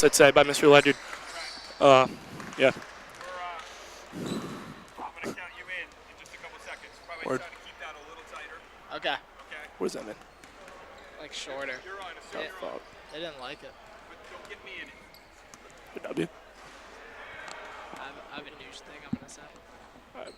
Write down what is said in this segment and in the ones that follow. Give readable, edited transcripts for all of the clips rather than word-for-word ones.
I'd say, by Mr. Ledyard. Yeah. I'm going to count you in just a couple seconds. Probably Word. try to keep that a little tighter. Okay. Okay? What does that mean? Like shorter. You're on. Oh, You're on. fuck. They didn't like it. But don't get me in it. Good W. I have a douche thing I'm gonna say. All right.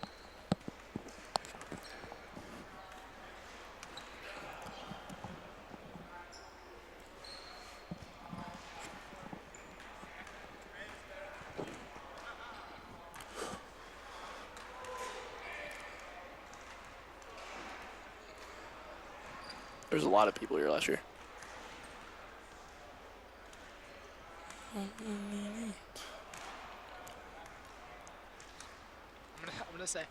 There's a lot of people here last year. I'm gonna say.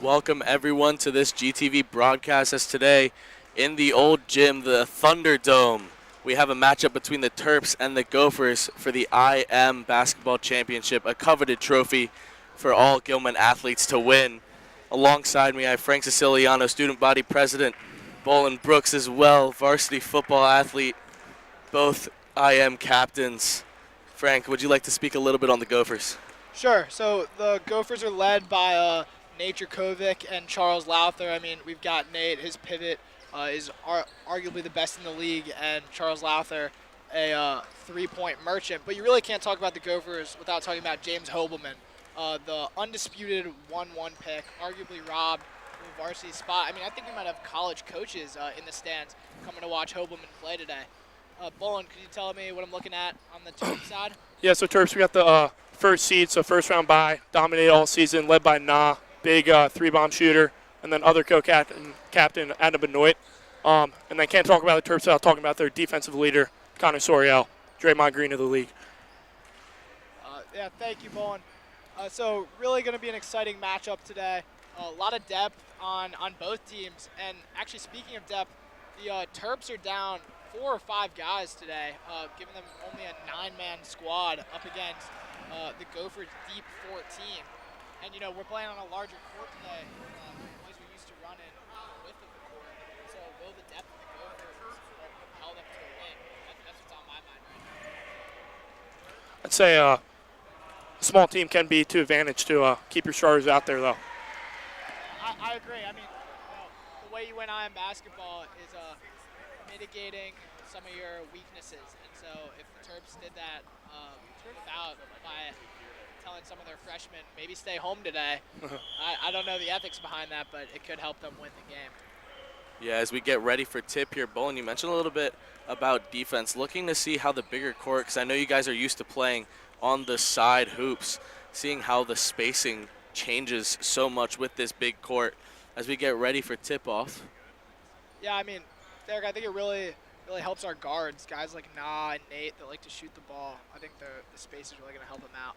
Welcome everyone to this GTV broadcast. As today in the old gym, the Thunderdome, we have a matchup between the Terps and the Gophers for the IM Basketball Championship, a coveted trophy for all Gilman athletes to win. Alongside me, I have Frank Siciliano, student body president, Bolin Brooks as well, varsity football athlete, both IM captains. Frank, would you like to speak a little bit on the Gophers? Sure. So the Gophers are led by Nate Dracovic and Charles Lowther. I mean, we've got Nate. His pivot is arguably the best in the league, and Charles Lowther, a three-point merchant. But you really can't talk about the Gophers without talking about James Hobelman, the undisputed 1-1 pick, arguably robbed from a varsity spot. I mean, I think we might have college coaches in the stands coming to watch Hobelman play today. Bolin, could you tell me what I'm looking at on the Terps side? Yeah, so Terps, we got the first seed, so first round bye, dominated all season, led by Na, big three-bomb shooter, and then other co-captain Adam Benoit. And then can't talk about the Terps without talking about their defensive leader, Connor Soriel, Draymond Green of the league. Yeah, thank you, Bolin. So really going to be an exciting matchup today. A lot of depth on both teams. And actually, speaking of depth, the Terps are down 4 or 5 guys today, giving them only a 9-man squad up against the Gophers' deep 14. And, you know, we're playing on a larger court today. Boys are used to running width of the court. So will the depth of the Gophers propel them to a win? That's what's on my mind right now. I'd say a small team can be to advantage to keep your starters out there, though. I agree. I mean, you know, the way you win IM basketball is mitigating some of your weaknesses. And so if the Terps did that without by telling some of their freshmen maybe stay home today, I don't know the ethics behind that, but it could help them win the game. Yeah, as we get ready for tip here, Bolin, you mentioned a little bit about defense, looking to see how the bigger court, because I know you guys are used to playing on the side hoops, seeing how the spacing changes so much with this big court as we get ready for tip-off. Yeah, I mean, Derek, I think it really helps our guards, guys like Na and Nate that like to shoot the ball. I think the space is really going to help them out.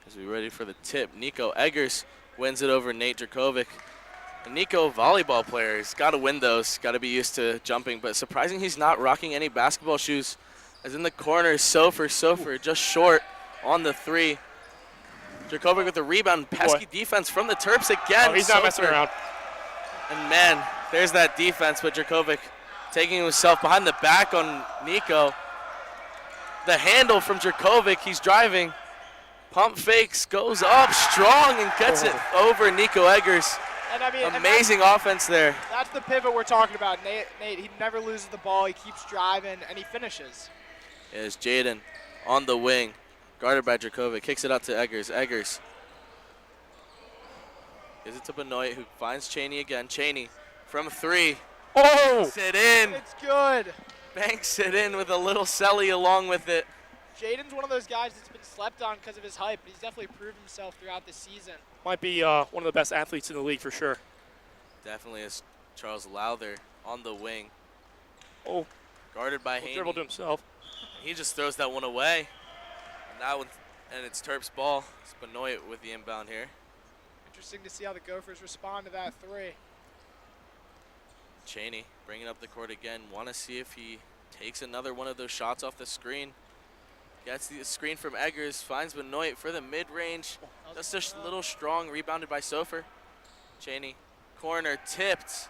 As we ready for the tip, Nico Eggers wins it over Nate Dracovic. And Nico, volleyball player, he's got to win those, got to be used to jumping, but surprising he's not rocking any basketball shoes. As in the corner, Sofer just short on the three. Dracovic with the rebound, pesky defense from the Terps again. Oh, he's not messing around. And man, there's that defense, but Dracovic taking himself behind the back on Nico. The handle from Dracovic, he's driving. Pump fakes, goes up strong and gets it over Nico Eggers. And I mean, amazing offense there. That's the pivot we're talking about. Nate, he never loses the ball. He keeps driving, and he finishes. Is Jaden on the wing, guarded by Dracovic. Kicks it out to Eggers. Eggers gives it to Benoit, who finds Cheney again. Cheney from 3. Oh! Banks it in. It's good. Banks it in with a little celly along with it. Jaden's one of those guys that's been slept on because of his height, but he's definitely proved himself throughout the season. Might be one of the best athletes in the league for sure. Definitely is Charles Lowther on the wing. Oh. Guarded by Haney. Dribbled himself. He just throws that one away. And that one, and it's Terps ball. It's Benoit with the inbound here. Interesting to see how the Gophers respond to that 3. Cheney bringing up the court again. Want to see if he takes another one of those shots off the screen. Gets the screen from Eggers. Finds Benoit for the mid-range. Just a little strong. Rebounded by Sofer. Cheney. Corner tipped.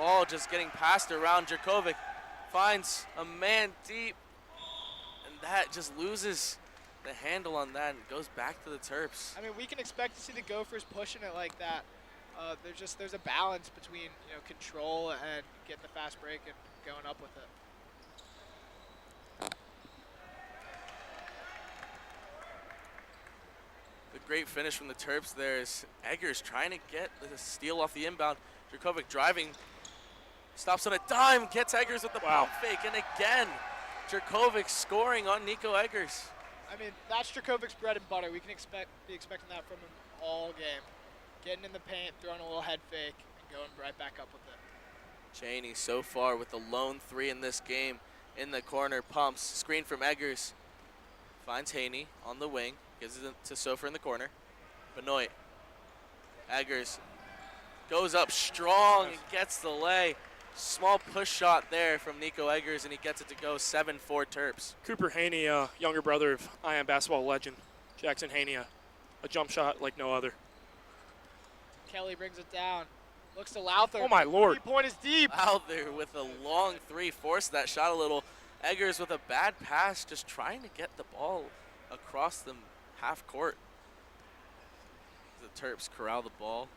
ball just getting passed around. Jerkovic finds a man deep, and that just loses the handle on that and goes back to the Terps. I mean, we can expect to see the Gophers pushing it like that. There's a balance between control and getting the fast break and going up with it. The great finish from the Terps there is Eggers trying to get the steal off the inbound. Jerkovic driving, stops on a dime, gets Eggers with the pump fake, and again, Jerkovic scoring on Nico Eggers. I mean, that's Jerkovic's bread and butter. We can be expecting that from him all game. Getting in the paint, throwing a little head fake, and going right back up with it. Cheney so far with the lone 3 in this game. In the corner, pumps, screen from Eggers. Finds Haney on the wing, gives it to Sofer in the corner. Benoit, Eggers goes up strong and gets the lay. Small push shot there from Nico Eggers, and he gets it to go 7-4 Terps. Cooper Haney, younger brother of IM basketball legend Jackson Haney, a jump shot like no other. Kelly brings it down. Looks to Lowther. Oh, my Lord. 3-point is deep. Out there with a long 3, forced that shot a little. Eggers with a bad pass, just trying to get the ball across the half court. The Terps corral the ball.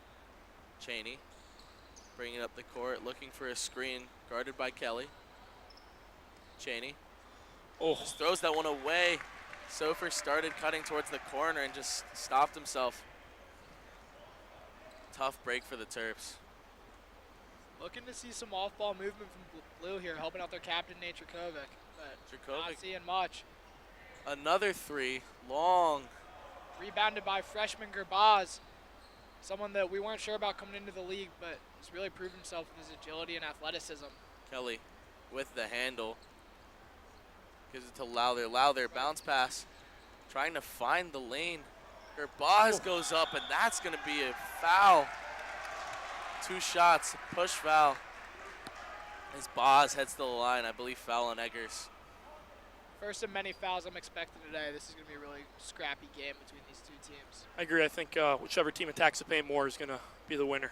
Cheney bringing up the court, looking for a screen, guarded by Kelly. Cheney just throws that one away. Sofer started cutting towards the corner and just stopped himself. Tough break for the Terps. Looking to see some off-ball movement from Blue here, helping out their captain, Nate Jerkovic. But not seeing much. Another 3, long. Rebounded by freshman Gerbaz. Someone that we weren't sure about coming into the league, but has really proved himself with his agility and athleticism. Kelly with the handle. Gives it to Lowther. Lowther, bounce pass. Trying to find the lane. Gerbaz goes up, and that's going to be a foul. 2 shots, push foul. As Boz heads to the line, I believe foul on Eggers. First of many fouls I'm expecting today. This is going to be a really scrappy game between these two teams. I agree. I think whichever team attacks the paint more is going to be the winner.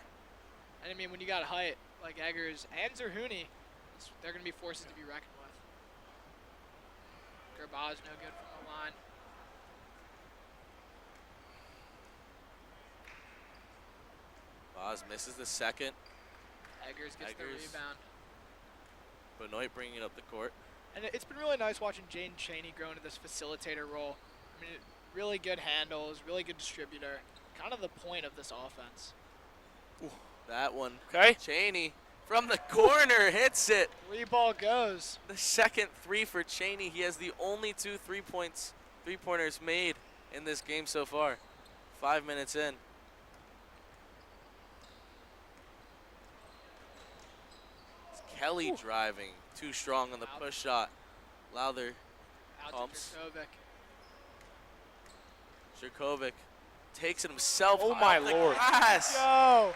And I mean, when you got height like Eggers and Zerhouni, they're going to be forces to be reckoned with. Gerbaz no good from the line. Boz misses the second. Eggers gets the rebound. Benoit bringing it up the court. And it's been really nice watching Jane Cheney grow into this facilitator role. I mean, really good handles, really good distributor. Kind of the point of this offense. Ooh, that one. Okay. Cheney from the corner hits it. 3 ball goes. The second 3 for Cheney. He has the only 2 3-pointers made in this game so far. 5 minutes in. It's Kelly driving. Too strong on the push shot. Lowther pumps. Jerkovic takes it himself. Oh, my Lord. Glass. Go!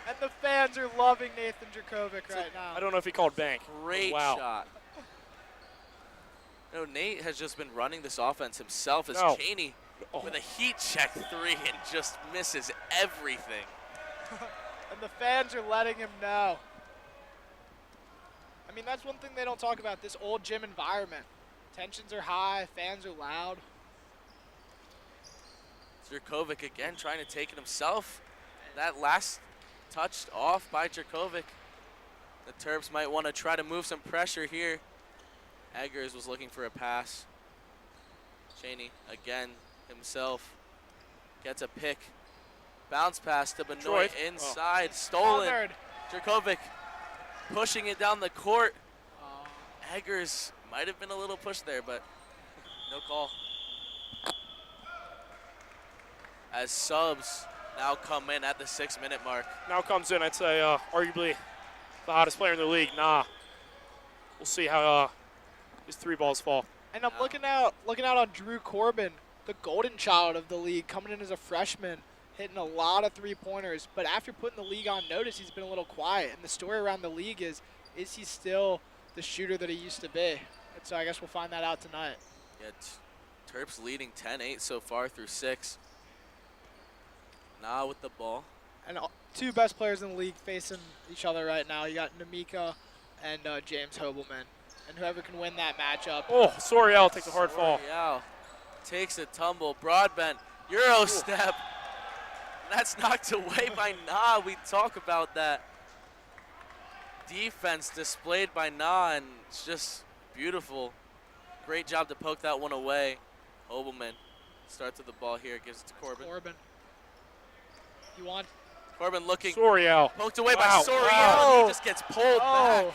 And the fans are loving Nathan Jerkovic right now. I don't know if he called bank. Great shot. No, Nate has just been running this offense himself as Cheney with a heat check 3 and just misses everything. And the fans are letting him know. I mean, that's one thing they don't talk about, this old gym environment. Tensions are high, fans are loud. Jerkovic again trying to take it himself. That last touched off by Jerkovic. The Terps might want to try to move some pressure here. Eggers was looking for a pass. Cheney again himself gets a pick. Bounce pass to Benoit inside. Stolen. Jerkovic pushing it down the court. Eggers might have been a little push there, but no call. As subs now come in at the 6-minute mark. Now comes in, I'd say, arguably the hottest player in the league. We'll see how his 3 balls fall. And I'm looking out on Drew Corbin, the golden child of the league, coming in as a freshman, hitting a lot of 3-pointers. But after putting the league on notice, he's been a little quiet. And the story around the league is he still the shooter that he used to be? And so I guess we'll find that out tonight. Yeah, Terps leading 10-8 so far through 6. Nah with the ball. and two best players in the league facing each other right now. You got Namika and James Hobelman. And whoever can win that matchup. Oh, Soriel takes a hard fall. Sorial takes a tumble. Broadbent, Euro step. That's knocked away by Na. We talk about that defense displayed by Na, and it's just beautiful. Great job to poke that one away. Hobelman starts with the ball here, gives it to Corbin. You want? Corbin looking. Soriel. Poked away by Wow. Sorial. Wow. He just gets pulled back.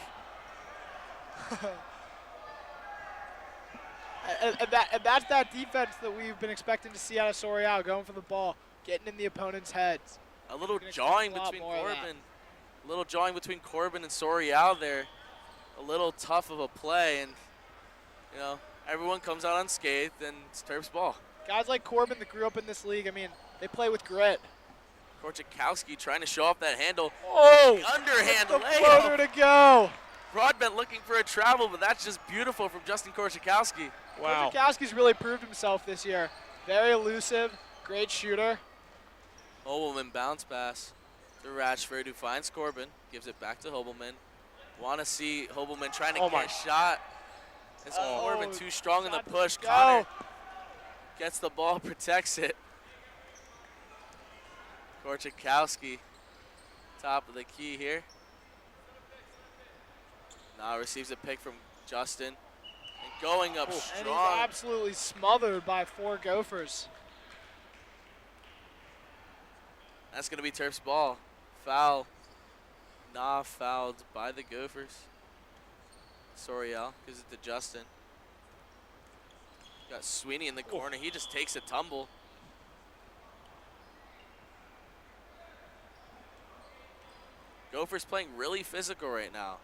and that's that defense that we've been expecting to see out of Sorial, going for the ball, getting in the opponent's heads. A little We're gonna jawing expect a lot between more of that. Corbin. A little jawing between Corbin and Sorial there. A little tough of a play, and you know, everyone comes out unscathed, and it's Terps ball. Guys like Corbin that grew up in this league, I mean, they play with grit. Korchakowski trying to show off that handle. Oh! Underhand The layup. floater to go. Broadbent looking for a travel, but that's just beautiful from Justin Korchakowski. Wow. Korchakowski's really proved himself this year. Very elusive, great shooter. Hobelman bounce pass to Ratchford, who finds Corbin, gives it back to Hobelman. Want to see Hobelman trying to get a shot. Is Corbin too strong in the push? Connor gets the ball, protects it. Korchakowski, top of the key here. Now receives a pick from Justin. And going up And strong. he's absolutely smothered by 4 Gophers. That's going to be Terps ball. Foul. Nah, fouled by the Gophers. Sorial gives it to Justin. Got Sweeney in the corner. He just takes a tumble. Gophers playing really physical right now.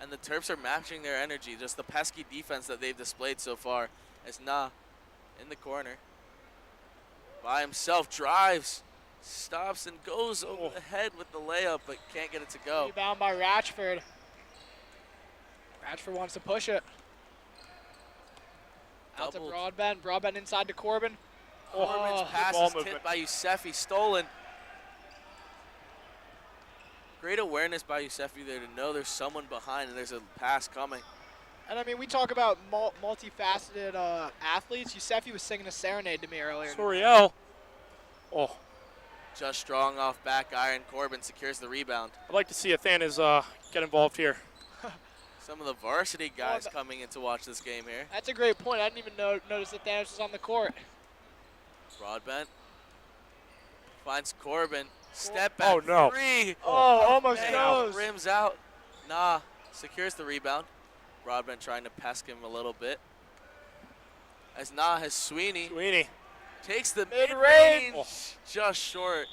And the Terps are matching their energy. Just the pesky defense that they've displayed so far. As Nah in the corner. By himself, drives, stops, and goes over the head with the layup, but can't get it to go. Rebound by Ratchford. Ratchford wants to push it. Out to Doubled. Broadbent. Broadbent inside to Corbin. Corbin's pass ball is movement. tipped by Yousefi, stolen. Great awareness by Yousefi there to know there's someone behind and there's a pass coming. And I mean, we talk about multifaceted athletes. Yousefi was singing a serenade to me earlier. Soriel. Oh, Just strong off back iron. Corbin secures the rebound. I'd like to see Athanas get involved here. Some of the varsity guys coming in to watch this game here. That's a great point. I didn't even notice that Thanos was on the court. Broadbent finds Corbin. Step back Oh, no. three. Oh, almost goes. Rims out. Nah, secures the rebound. Broadbent trying to pest him a little bit. As Nah has Sweeney. Sweeney. Takes the Mid-range. mid-range. Just short.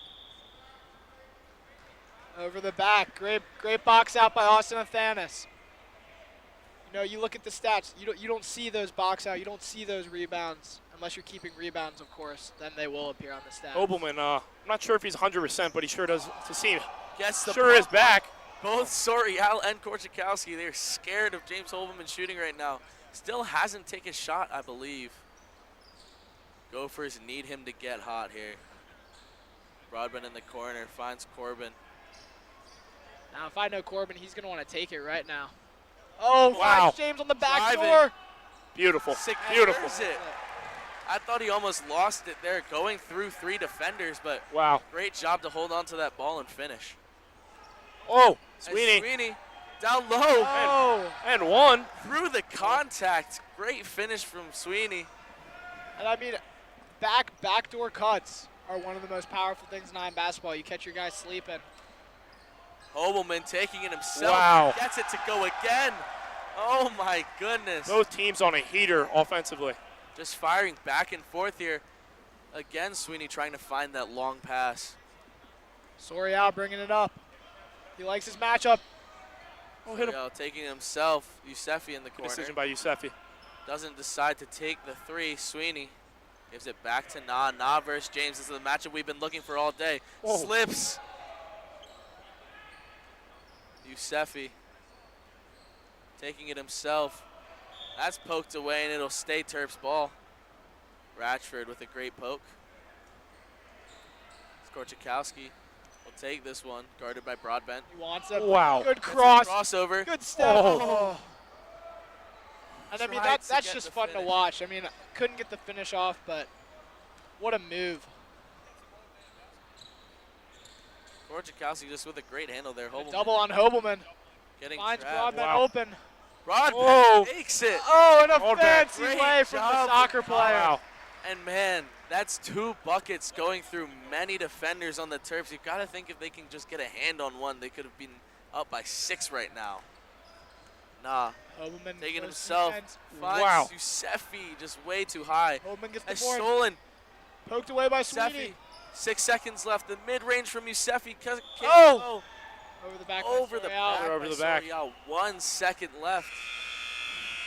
Over the back. Great box out by Austin Athanas. You know, you look at the stats. You don't see those box out. You don't see those rebounds. Unless you're keeping rebounds, of course. Then they will appear on the stats. Hobelman, I'm not sure if he's 100%, but he sure does to see. Gets the Sure is ball. back. Both Sorial and Korchakowski, they're scared of James Hobelman shooting right now. Still hasn't taken a shot, I believe. Gophers need him to get hot here. Broadbent in the corner, finds Corbin. Now, if I know Corbin, he's going to want to take it right now. Oh, Wow. finds James on the back Driving. door. Beautiful. Secures Beautiful. it. I thought he almost lost it there, going through 3 defenders, but Wow. great job to hold on to that ball and finish. Oh, As Sweeney. Sweeney down low. Oh. And one. Through the contact. Great finish from Sweeney. And I mean, backdoor cuts are one of the most powerful things in IM basketball. You catch your guys sleeping. Hobelman taking it himself. Wow. Gets it to go again. Oh my goodness. Both teams on a heater offensively. Just firing back and forth here. Again, Sweeney trying to find that long pass. Sorial bringing it up. He likes his matchup. Oh, hit him. Yo, taking it himself. Yousefi in the Good corner. decision by Yousefi. Doesn't decide to take the 3. Sweeney gives it back to Nah. Nah versus James. This is the matchup we've been looking for all day. Whoa. Slips. Yousefi taking it himself. That's poked away, and it'll stay Terps ball. Ratchford with a great poke. Korchakowski will take this one, guarded by Broadbent. He wants it. Wow. Good Gets the cross. crossover. Good step. Oh. And I mean, Tried to that's get just the fun to finish. watch. I mean, couldn't get the finish off, but what a move. Korchakowski just with a great handle there. Hobelman Double on Hobelman. getting Finds trapped. Broadbent Wow. open. Broadbent Oh. takes it. Oh, and a Hold back. fancy Great way from the job soccer from player. Wow. And man, that's 2 buckets going through many defenders on the Terps. You've got to think if they can just get a hand on one, they could have been up by 6 right now. Nah, Hobelman taking goes himself. defense. Finds Wow. Yusefi just way too high. Hobelman gets the Has board. stolen. Poked away by Yusefi. Sweeney. 6 seconds left. The mid-range from Yusefi. Oh! Over the back. by Over the Sorial. back. Over by the back. Sorial. 1 second left.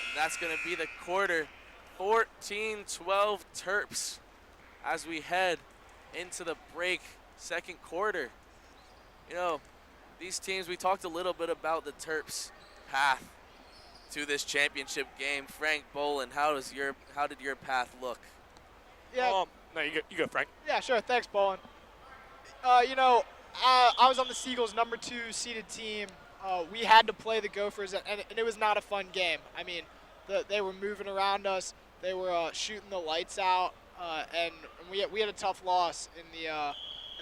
And that's going to be the quarter. 14-12 Terps as we head into the break, second quarter. You know, these teams, we talked a little bit about the Terps' path to this championship game. Frank Bolin, how did your path look? Yeah, No, you go, Frank. yeah, sure. Thanks, Bolin. You know, I was on the Seagulls' number 2 seeded team. We had to play the Gophers, and it was not a fun game. I mean, they were moving around us. They were shooting the lights out, and we had a tough loss in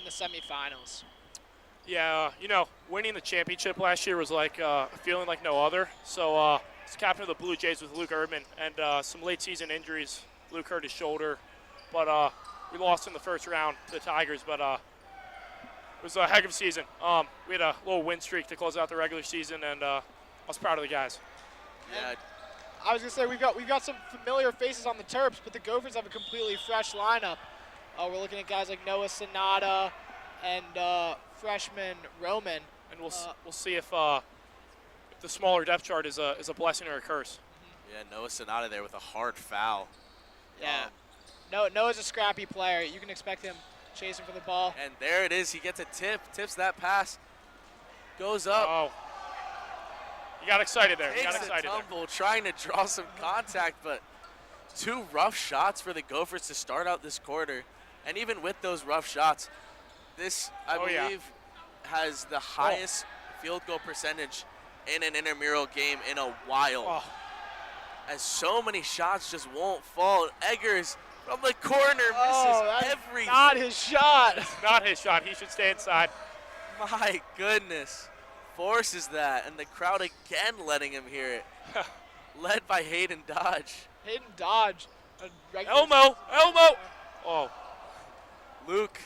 the semifinals. Yeah, you know, winning the championship last year was like a feeling like no other. So, as captain of the Blue Jays with Luke Erdman, and some late season injuries. Luke hurt his shoulder, but we lost in the first round to the Tigers. But it was a heck of a season. We had a little win streak to close out the regular season, and I was proud of the guys. Yeah, I was gonna say we've got some familiar faces on the Terps, but the Gophers have a completely fresh lineup. We're looking at guys like Noah Sonata and freshman Roman. And we'll see if the smaller depth chart is a blessing or a curse. yeah, Noah Sonata there with a hard foul. Yeah. Noah's a scrappy player. You can expect him chasing for the ball. And there it is. He gets a tip, tips that pass, goes up, Oh, you got excited there. You takes got a excited there. tumble, trying to draw some contact, but 2 rough shots for the Gophers to start out this quarter. And even with those rough shots, this, I Oh, yeah. believe, has the highest field goal percentage in an intramural game in a while. Oh, As so many shots just won't fall. Eggers from the corner Oh, misses that's everything. not his shot. not his shot. He should stay inside. My goodness. Forces that, and the crowd again letting him hear it. Led by Hayden Dodge. Hayden Dodge. A regular Elmo. Oh, Luke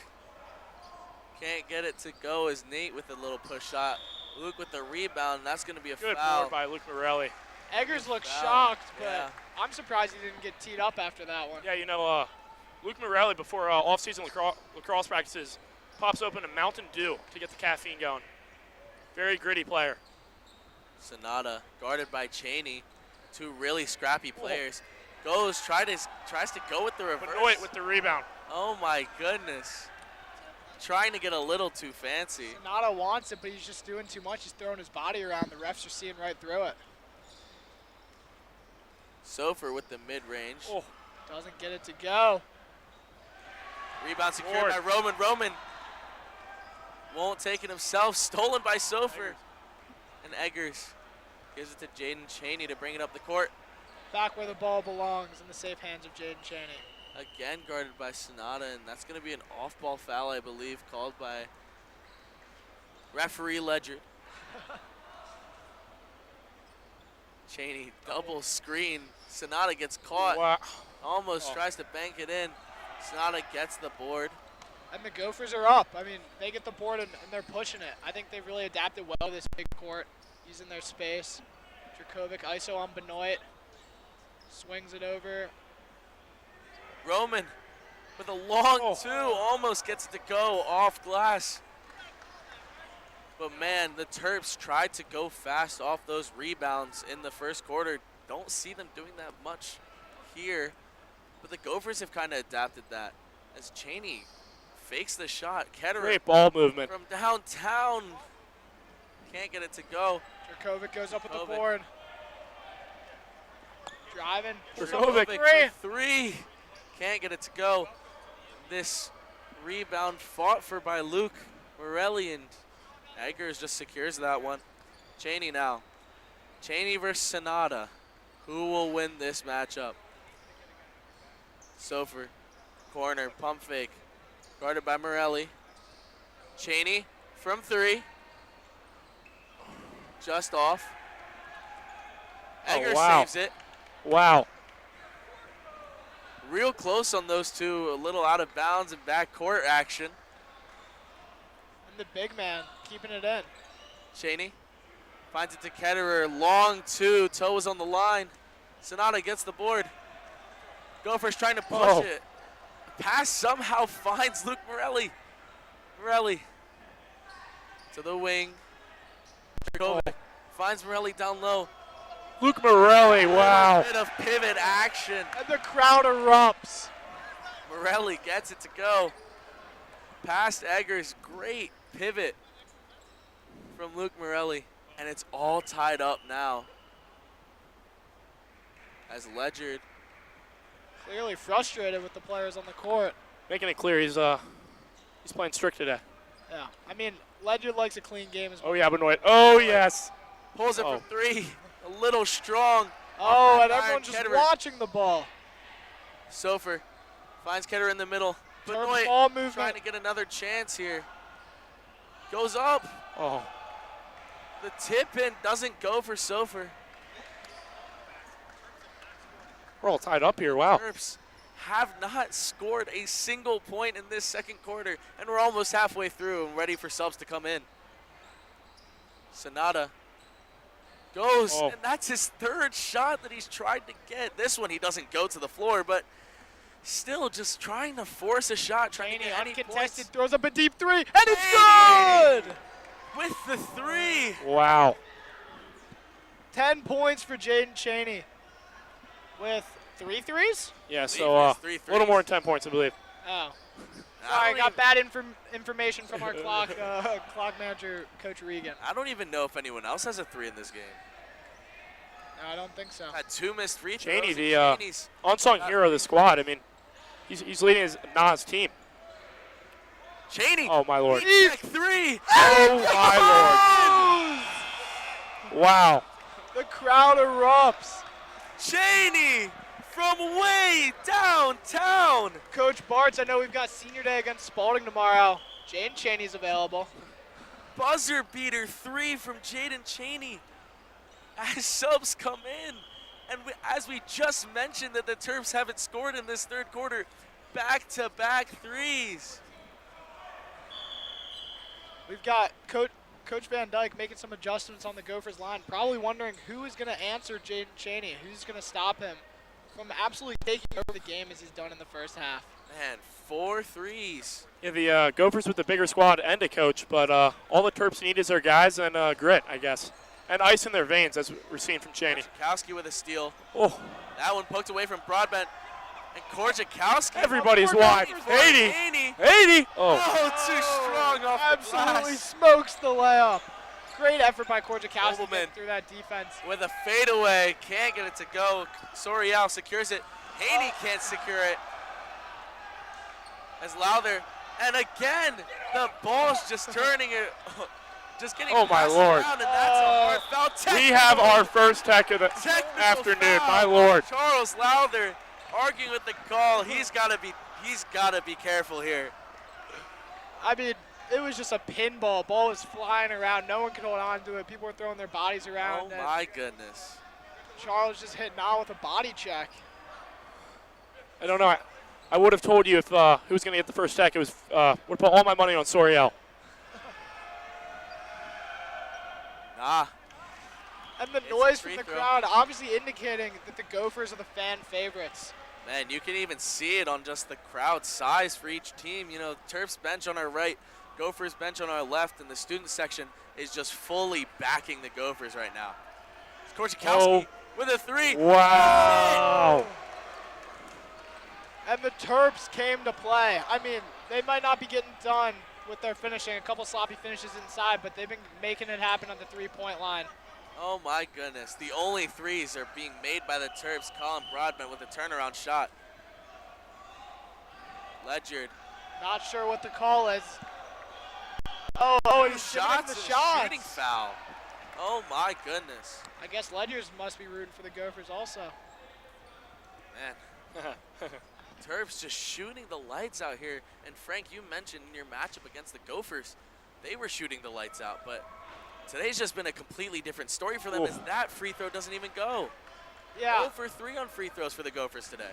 can't get it to go as Nate with a little push shot. Luke with the rebound, and that's going to be a good foul. board by Luke Morelli. Eggers looked Foul. shocked, but Yeah. I'm surprised he didn't get teed up after that one. Yeah, you know, Luke Morelli before off-season lacrosse practices pops open a Mountain Dew to get the caffeine going. Very gritty player. Sonata guarded by Cheney. 2 really scrappy players. Tries to go with the reverse. Benoit with the rebound. Oh my goodness. Trying to get a little too fancy. Sonata wants it, but he's just doing too much. He's throwing his body around. The refs are seeing right through it. Sofer with the mid-range. Oh, Doesn't get it to go. Rebound secured Lord. by Roman. Roman won't take it himself. Stolen by Sofer. And Eggers gives it to Jaden Cheney to bring it up the court. Back where the ball belongs, in the safe hands of Jaden Cheney. Again guarded by Sonata, and that's going to be an off-ball foul, I believe, called by referee Ledger. Cheney double screen. Sonata gets caught. wow. Almost tries to bank it in. Sonata gets the board. And the Gophers are up. I mean, they get the board and they're pushing it. I think they've really adapted well to this big court, using their space. Dracovic ISO on Benoit. Swings it over. Roman with a long 2, almost gets it to go off glass. But man, the Terps tried to go fast off those rebounds in the first quarter. Don't see them doing that much here. But the Gophers have kind of adapted that. As Cheney fakes the shot. Ketterer Great ball movement. from downtown. Can't get it to go. Dracovic goes up with the Dracovic. board. Driving. Dracovic. for 3. Can't get it to go. This rebound fought for by Luke. Morelli and Eggers just secures that one. Cheney now. Cheney versus Sonata. Who will win this matchup? Sofer, corner, pump fake. Guarded by Morelli. Cheney from 3. Just off. Eggers wow. saves it. Wow. Real close on those two. A little out of bounds and back court action. And the big man keeping it in. Cheney finds it to Ketterer. Long 2. Toe was on the line. Sonata gets the board. Gophers trying to push it. Pass somehow finds Luke Morelli. Morelli to the wing. Finds Morelli down low. Luke Morelli, wow. A bit of pivot action. And the crowd erupts. Morelli gets it to go. Past Eggers, great pivot from Luke Morelli. And it's all tied up now. As Ledger Clearly frustrated with the players on the court. Making it clear he's playing strict today. Yeah, I mean, Ledyard likes a clean game as well. Oh yeah, Benoit. Oh yes. pulls it for 3. A little strong. Oh, and Ryan everyone's just Ketterer. watching the ball. Sofer finds Ketterer in the middle. Turn Benoit ball movement. trying to get another chance here. Goes up. Oh. The tip in doesn't go for Sofer. We're all tied up here. Wow. Terps have not scored a single point in this second quarter, and we're almost halfway through and ready for subs to come in. Sonata goes, and that's his 3rd shot that he's tried to get. This one he doesn't go to the floor, but still just trying to force a shot, trying to get any uncontested, points. throws up a deep 3, and it's good! With the 3. Wow. 10 points for Jaden Cheney with 3 threes? Yeah, so a little more than 10 points, I believe. Oh. Sorry, I got bad information from our clock manager, Coach Regan. I don't even know if anyone else has a 3 in this game. No, I don't think so. Had 2 missed free throws. Cheney, the unsung hero of the squad. I mean, he's leading his team. Cheney. Oh, my Lord. 3. Oh, my Lord. Wow. The crowd erupts. Cheney from way downtown. Coach Bartz, I know we've got senior day against Spalding tomorrow. Jaden Cheney's available. Buzzer beater 3 from Jaden Cheney as subs come in. And as we just mentioned that the Terps haven't scored in this 3rd quarter, back-to-back 3s. We've got Coach Van Dyke making some adjustments on the Gophers line, probably wondering who is going to answer Jaden Cheney, who's going to stop him from absolutely taking over the game as he's done in the first half. Man, 4 3s. Yeah, the Gophers with the bigger squad and a coach, but all the Terps need is their guys and grit, I guess. And ice in their veins, as we're seeing from Cheney. Korczakowski with a steal. Oh. That one poked away from Broadbent. And Korczakowski. Everybody's wide. 80. 80. Oh. Too strong off Absolutely the glass. smokes the layup. Great effort by Korczakowski Nobleman through that defense. With a fadeaway, can't get it to go. Sorial secures it. Haney can't secure it. As Lowther, and again, the ball's just turning it, just getting Oh, my passed Lord. around, and that's a hard foul. We have our first tech of the afternoon, foul. my Lord. Charles Lowther arguing with the call. He's got to be careful here. I mean, it was just a pinball. Ball was flying around. No one could hold on to it. People were throwing their bodies around. Oh my goodness. Charles just hit Nah with a body check. I don't know. I would have told you if who was going to get the first tech. It was would put all my money on Soriel. Nah. And the It's noise a from free the throw. crowd obviously indicating that the Gophers are the fan favorites. Man, you can even see it on just the crowd size for each team. You know, Terps bench on our right, Gophers bench on our left, and the student section is just fully backing the Gophers right now. Korczakowski with a 3. Wow. And the Terps came to play. I mean, they might not be getting done with their finishing, a couple sloppy finishes inside, but they've been making it happen on the 3-point line. Oh my goodness. The only 3s are being made by the Terps. Colin Broadbent with a turnaround shot. Ledyard. Not sure what the call is. Oh, he's giving him Shots the and shots. shooting foul. Oh my goodness. I guess Ledgers must be rooting for the Gophers also. Man. Terps just shooting the lights out here. And Frank, you mentioned in your matchup against the Gophers, they were shooting the lights out. But today's just been a completely different story for them as that free throw doesn't even go. Yeah. 0 for 3 on free throws for the Gophers today.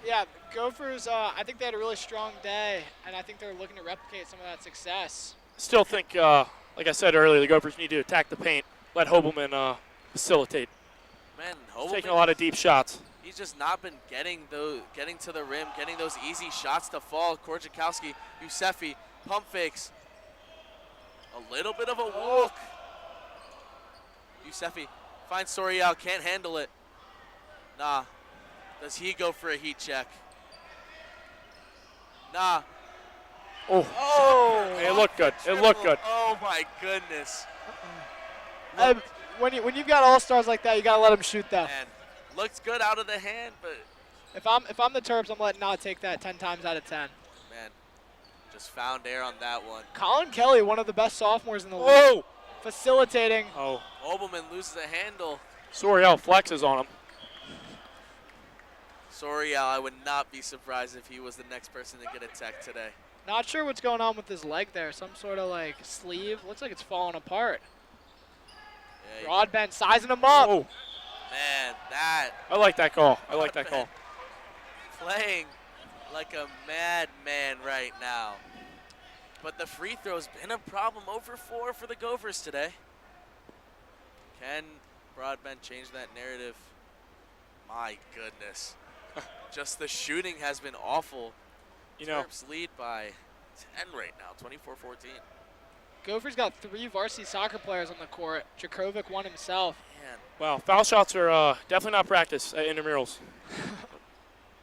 Yeah, Gophers, I think they had a really strong day, and I think they're looking to replicate some of that success. Still think, like I said earlier, the Gophers need to attack the paint, let Hobelman facilitate. Man, He's Hobelman, taking a lot of deep shots. he's just not been getting to the rim, getting those easy shots to fall. Korjakowski, Yusefi, pump fakes. A little bit of a walk. Yusefi finds Sorial, can't handle it. Nah. Does he go for a heat check? Nah. Oh, it looked good. It looked good. Oh my goodness. When you've got all-stars like that, you gotta let them shoot though. Man, looks good out of the hand, but If I'm the Terps, I'm letting Nah take that 10 times out of 10. man, just found air on that one. Colin Kelly, one of the best sophomores in the league, Whoa! facilitating. Oh, Hobelman loses a handle. Soriel flexes on him. Sorial, I would not be surprised if he was the next person to get a tech today. Not sure what's going on with his leg there. Some sort of like sleeve. Looks like it's falling apart. Yeah, Broadbent sizing him up. Oh, man, that I like that call. I like that call. playing like a madman right now. But the free throw's been a problem. Over 4 for the Gophers today. Can Broadbent change that narrative? My goodness. Just the shooting has been awful. You know, Terps lead by 10 right now, 24-14. Gophers got 3 varsity soccer players on the court. Jakovic won himself. Man, wow, foul shots are definitely not practice at intramurals.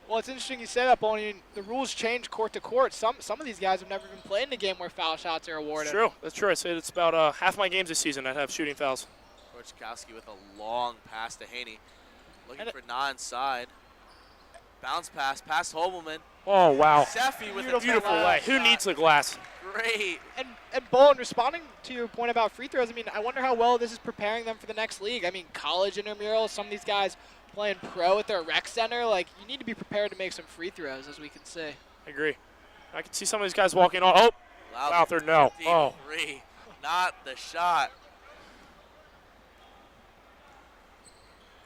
Well, it's interesting you say that, Bonnie. The rules change court to court. Some of these guys have never even played in a game where foul shots are awarded. It's true. That's true. I say it's about half my games this season that have shooting fouls. Korchkowski with a long pass to Haney. Looking for Nah inside. Bounce pass, past Hobelman. Oh, wow. Seffi with a Beautiful lay. Who needs the glass? Great. And Bowen, responding to your point about free throws, I mean, I wonder how well this is preparing them for the next league. I mean, college intramurals, some of these guys playing pro at their rec center, like, you need to be prepared to make some free throws, as we can see. I agree. I can see some of these guys walking on. Oh, Lowther, no. Deep Oh. three. Not the shot.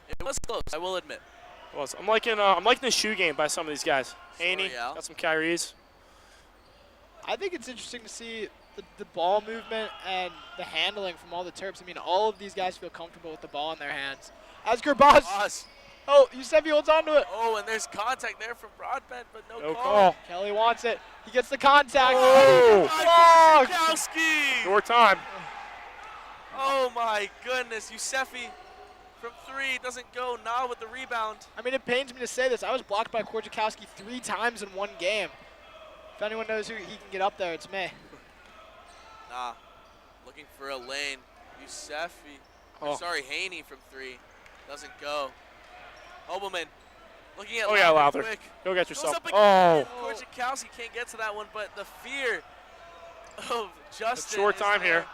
It was close, I will admit. Was. I'm liking the shoe game by some of these guys. Haney, Sorial. got some Kyries. I think it's interesting to see the ball movement and the handling from all the Terps. I mean, all of these guys feel comfortable with the ball in their hands. As Gerbaz, Us. oh, Yusefi holds on to it. Oh, and there's contact there from Broadbent, but no No call. call. Kelly wants it. He gets the contact. Oh. Korchkowski! Short time. Oh my goodness, Yusefi from 3 doesn't go. Nah with the rebound. I mean, it pains me to say this. I was blocked by Korchakowski 3 times in one game. If anyone knows who he can get up there, it's me. Nah, looking for a lane. Yusefi, Oh. sorry, Haney from 3 doesn't go. Hobelman looking at Oh, yeah, Lowther Lowther. quick. Go get Goes yourself. up Oh. again. Korchakowski can't get to that one, but the fear of Justin. short is time there. here.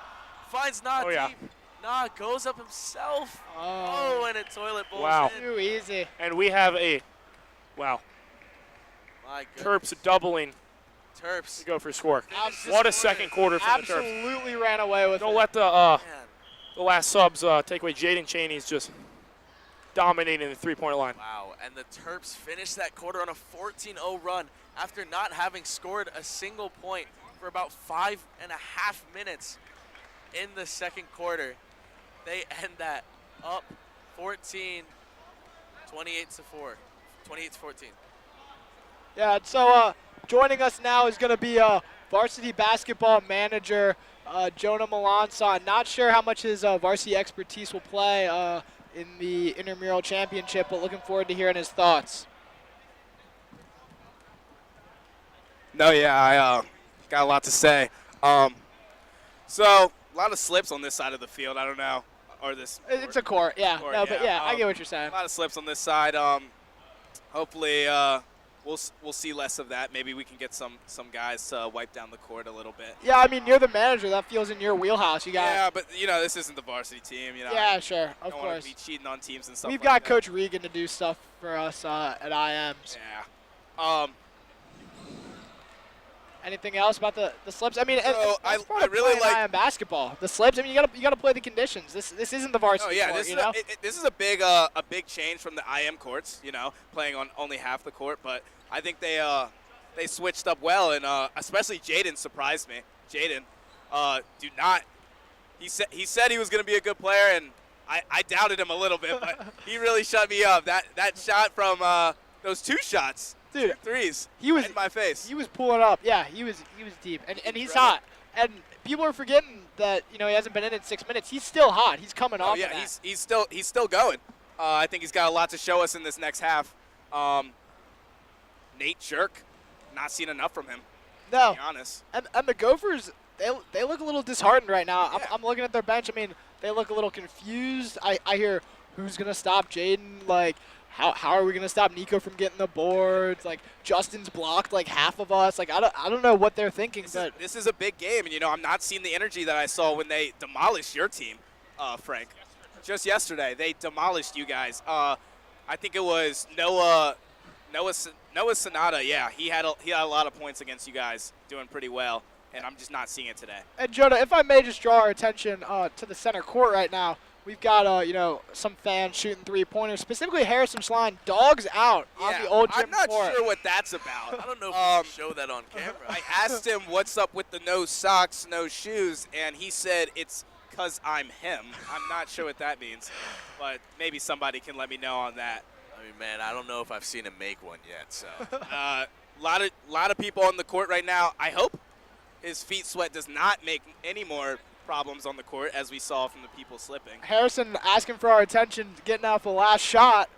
Finds Nah Oh, yeah. deep. Nah goes up himself. Oh, Oh, and a toilet bowls Wow. in. too easy. And we have wow. My goodness. Terps doubling Terps. to go for score. Abs- What a second quarter from the Terps. Absolutely ran away with Don't it. let Man, the last subs take away. Jaden Cheney's just dominating the three-point line. wow. And the Terps finished that quarter on a 14-0 run after not having scored a single point for about 5.5 minutes in the second quarter. They end that up 14, 28-4, 28-14. Yeah, so joining us now is going to be varsity basketball manager Jonah Melanson. Not sure how much his varsity expertise will play in the intramural championship, but looking forward to hearing his thoughts. No, yeah, I got a lot to say. So a lot of slips on this side of the field. I don't know, or this. It's a court, yeah. Court, no, but yeah. yeah, I get what you're saying. A lot of slips on this side. Hopefully, we'll see less of that. Maybe we can get some guys to wipe down the court a little bit. Yeah, I mean, you're the manager. That feels in your wheelhouse. You got. Yeah, but this isn't the varsity team. Yeah, sure, of don't want course. to be cheating on teams and stuff. We've like got that. Coach Regan to do stuff for us at IMs. Yeah. Anything else about the slips? I mean, So that's part I of really playing like IM basketball. The slips. I mean, you gotta play the conditions. This isn't the varsity. Oh yeah, court, this you is know? this is a big change from the IM courts. Playing on only half the court, but I think they switched up well, and especially Jaden surprised me. Jaden, He said he was going to be a good player, and I doubted him a little bit, but he really shut me up. That shot from those 2 shots, Dude, 2 threes, he was in my face. He was pulling up. Yeah, he was deep, and he's hot. And people are forgetting that he hasn't been in 6 minutes. He's still hot. He's coming off. Yeah, of that. he's still going. I think he's got a lot to show us in this next half. Nate Shirk, not seen enough from him. No, To be honest. and the Gophers, they look a little disheartened right now. Yeah. I'm looking at their bench. I mean, they look a little confused. I hear who's gonna stop Jaden? Like, how are we gonna stop Nico from getting the boards? Like, Justin's blocked like half of us. Like, I don't know what they're thinking. But This is a big game, and I'm not seeing the energy that I saw when they demolished your team, Frank. Just yesterday, they demolished you guys. I think it was Noah Sonata. Yeah, he had a lot of points against you guys, doing pretty well, and I'm just not seeing it today. And Jonah, if I may just draw our attention to the center court right now, we've got some fans shooting 3-pointers. Specifically, Harrison Schlein dogs out on the old gym I'm not court. sure what that's about. I don't know if we can show that on camera. I asked him what's up with the no socks, no shoes, and he said it's because I'm him. I'm not sure what that means, but maybe somebody can let me know on that. I mean, man, I don't know if I've seen him make one yet. So Lot of people on the court right now. I hope his feet sweat does not make any more problems on the court, as we saw from the people slipping. Harrison asking for our attention, getting out the last shot.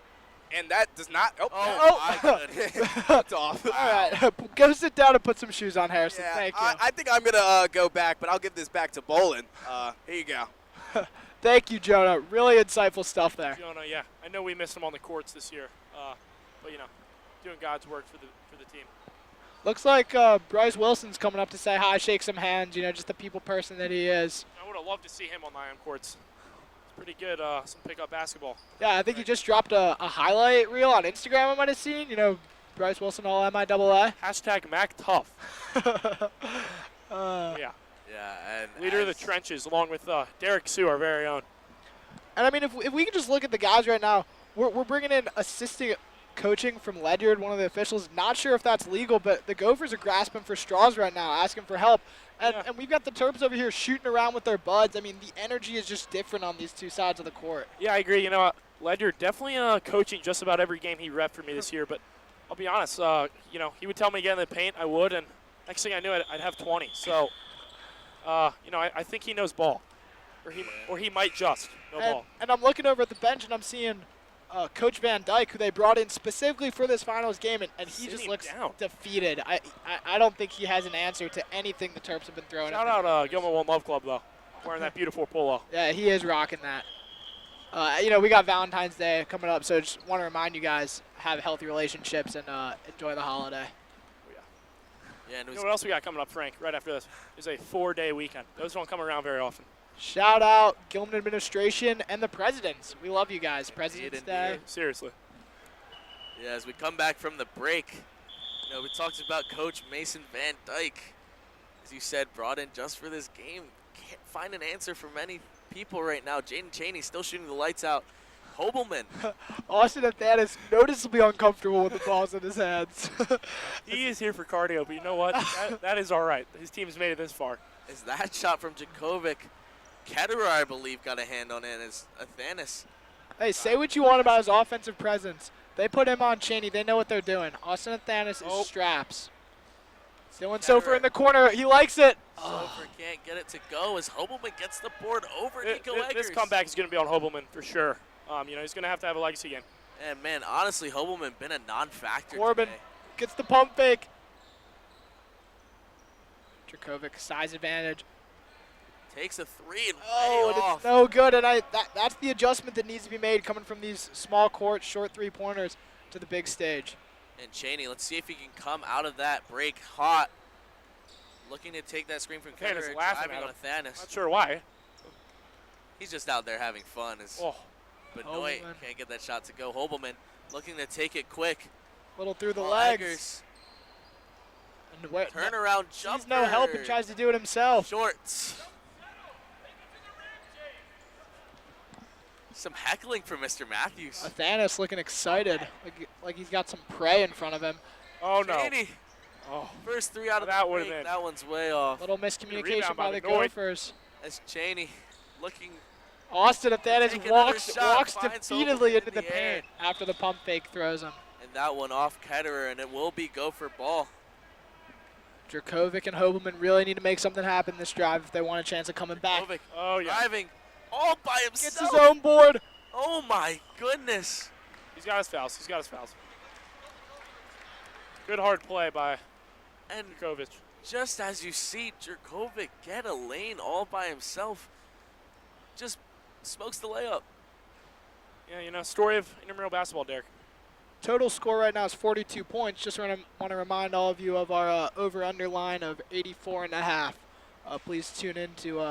And that does not. my goodness. It's off. All right, go sit down and put some shoes on, Harrison. Yeah, Thank you. I think I'm gonna go back, but I'll give this back to Bolin. Here you go. Thank you, Jonah. Really insightful stuff there. Jonah, yeah, I know we missed him on the courts this year, but doing God's work for the team. Looks like Bryce Wilson's coming up to say hi, shake some hands. Just the people person that he is. I would have loved to see him on the IM courts. It's pretty good, some pickup basketball. Yeah, I think he just dropped a highlight reel on Instagram I might have seen. Bryce Wilson, all MIAA. Hashtag Mac Tough. Yeah. Yeah, and Leader of the trenches, along with Derek Sue, our very own. And I mean, if we can just look at the guys right now, we're bringing in assistant coaching from Ledyard, one of the officials. Not sure if that's legal, but the Gophers are grasping for straws right now, asking for help. And we've got the Terps over here shooting around with their buds. I mean, the energy is just different on these two sides of the court. Yeah, I agree. Ledyard definitely coaching just about every game he ref for me this year. But I'll be honest, he would tell me to get in the paint, I would, and next thing I knew, I'd have 20. So, I think he knows ball, or he might just know ball. And I'm looking over at the bench and I'm seeing Coach Van Dyke, who they brought in specifically for this finals game, and he just looks defeated. I don't think he has an answer to anything the Terps have been throwing. Shout out Gilman One Love Club, though, wearing that beautiful polo. Yeah, he is rocking that. We got Valentine's Day coming up, so just want to remind you guys, have healthy relationships and enjoy the holiday. Yeah, and You know what else we got coming up, Frank, right after this? Is a 4-day weekend. Those don't come around very often. Shout out Gilman administration and the presidents. We love you guys. President's Indeed. Day. Seriously. Yeah, as we come back from the break, we talked about Coach Mason Van Dyke, as you said, brought in just for this game. Can't find an answer for many people right now. Jaden Chaney still shooting the lights out. Hobelman. Austin Athanas noticeably uncomfortable with the balls in his hands. He is here for cardio, but you know what? That is all right. His team's made it this far. Is that shot from Djokovic? Ketterer, I believe, got a hand on it as Athanas. Hey, say what you want about his offensive presence. They put him on Chaney. They know what they're doing. Austin Athanas is straps. Dylan Sofer in the corner. He likes it. Sofer can't get it to go as Hobelman gets the board over Nico Eggers. This comeback is going to be on Hobelman for sure. He's going to have a legacy game. And, man, honestly, Hobelman been a non-factor Corbin today. gets the pump fake. Djokovic, size advantage. Takes a three and Oh, way and off. it's no good. And that's the adjustment that needs to be made coming from these small court, short 3-pointers to the big stage. And Cheney, let's see if he can come out of that break hot. Looking to take that screen from Thanis Ketterer, laughing driving at on Thanis. Not sure why. He's just out there having fun. Oh, Benoit Hobelman. can't get that shot to go. Hobelman looking to take it quick. Little through the Oh, legs. Eggers, And where, turnaround jumper. He's no help and tries to do it himself. Shorts. Some heckling from Mr. Matthews. Thanis looking excited, like he's got some prey in front of him. oh no. Cheney, Oh, first three out of That the would've break. been- That one's way off. Little miscommunication rebound by by the Benoit. Gophers. As Cheney looking, Austin Thanis Take another walks shot, finds defeatedly Hobelman into in the the air. paint after the pump fake throws him. and that one off Ketterer, and it will be Gopher ball. Dracovic and Hobelman really need to make something happen this drive if they want a chance of coming back. Kovic oh yeah. driving all by Gets himself. his own board. Oh my goodness. He's got his fouls. He's got his fouls. Good hard play by And Kovic. just as you see Jerkovic get a lane all by himself, just smokes the layup. Yeah, you know, story of intramural basketball, Derek. Total score right now is 42 points. Just want to remind all of you of our over-under line of 84.5. Please tune in to we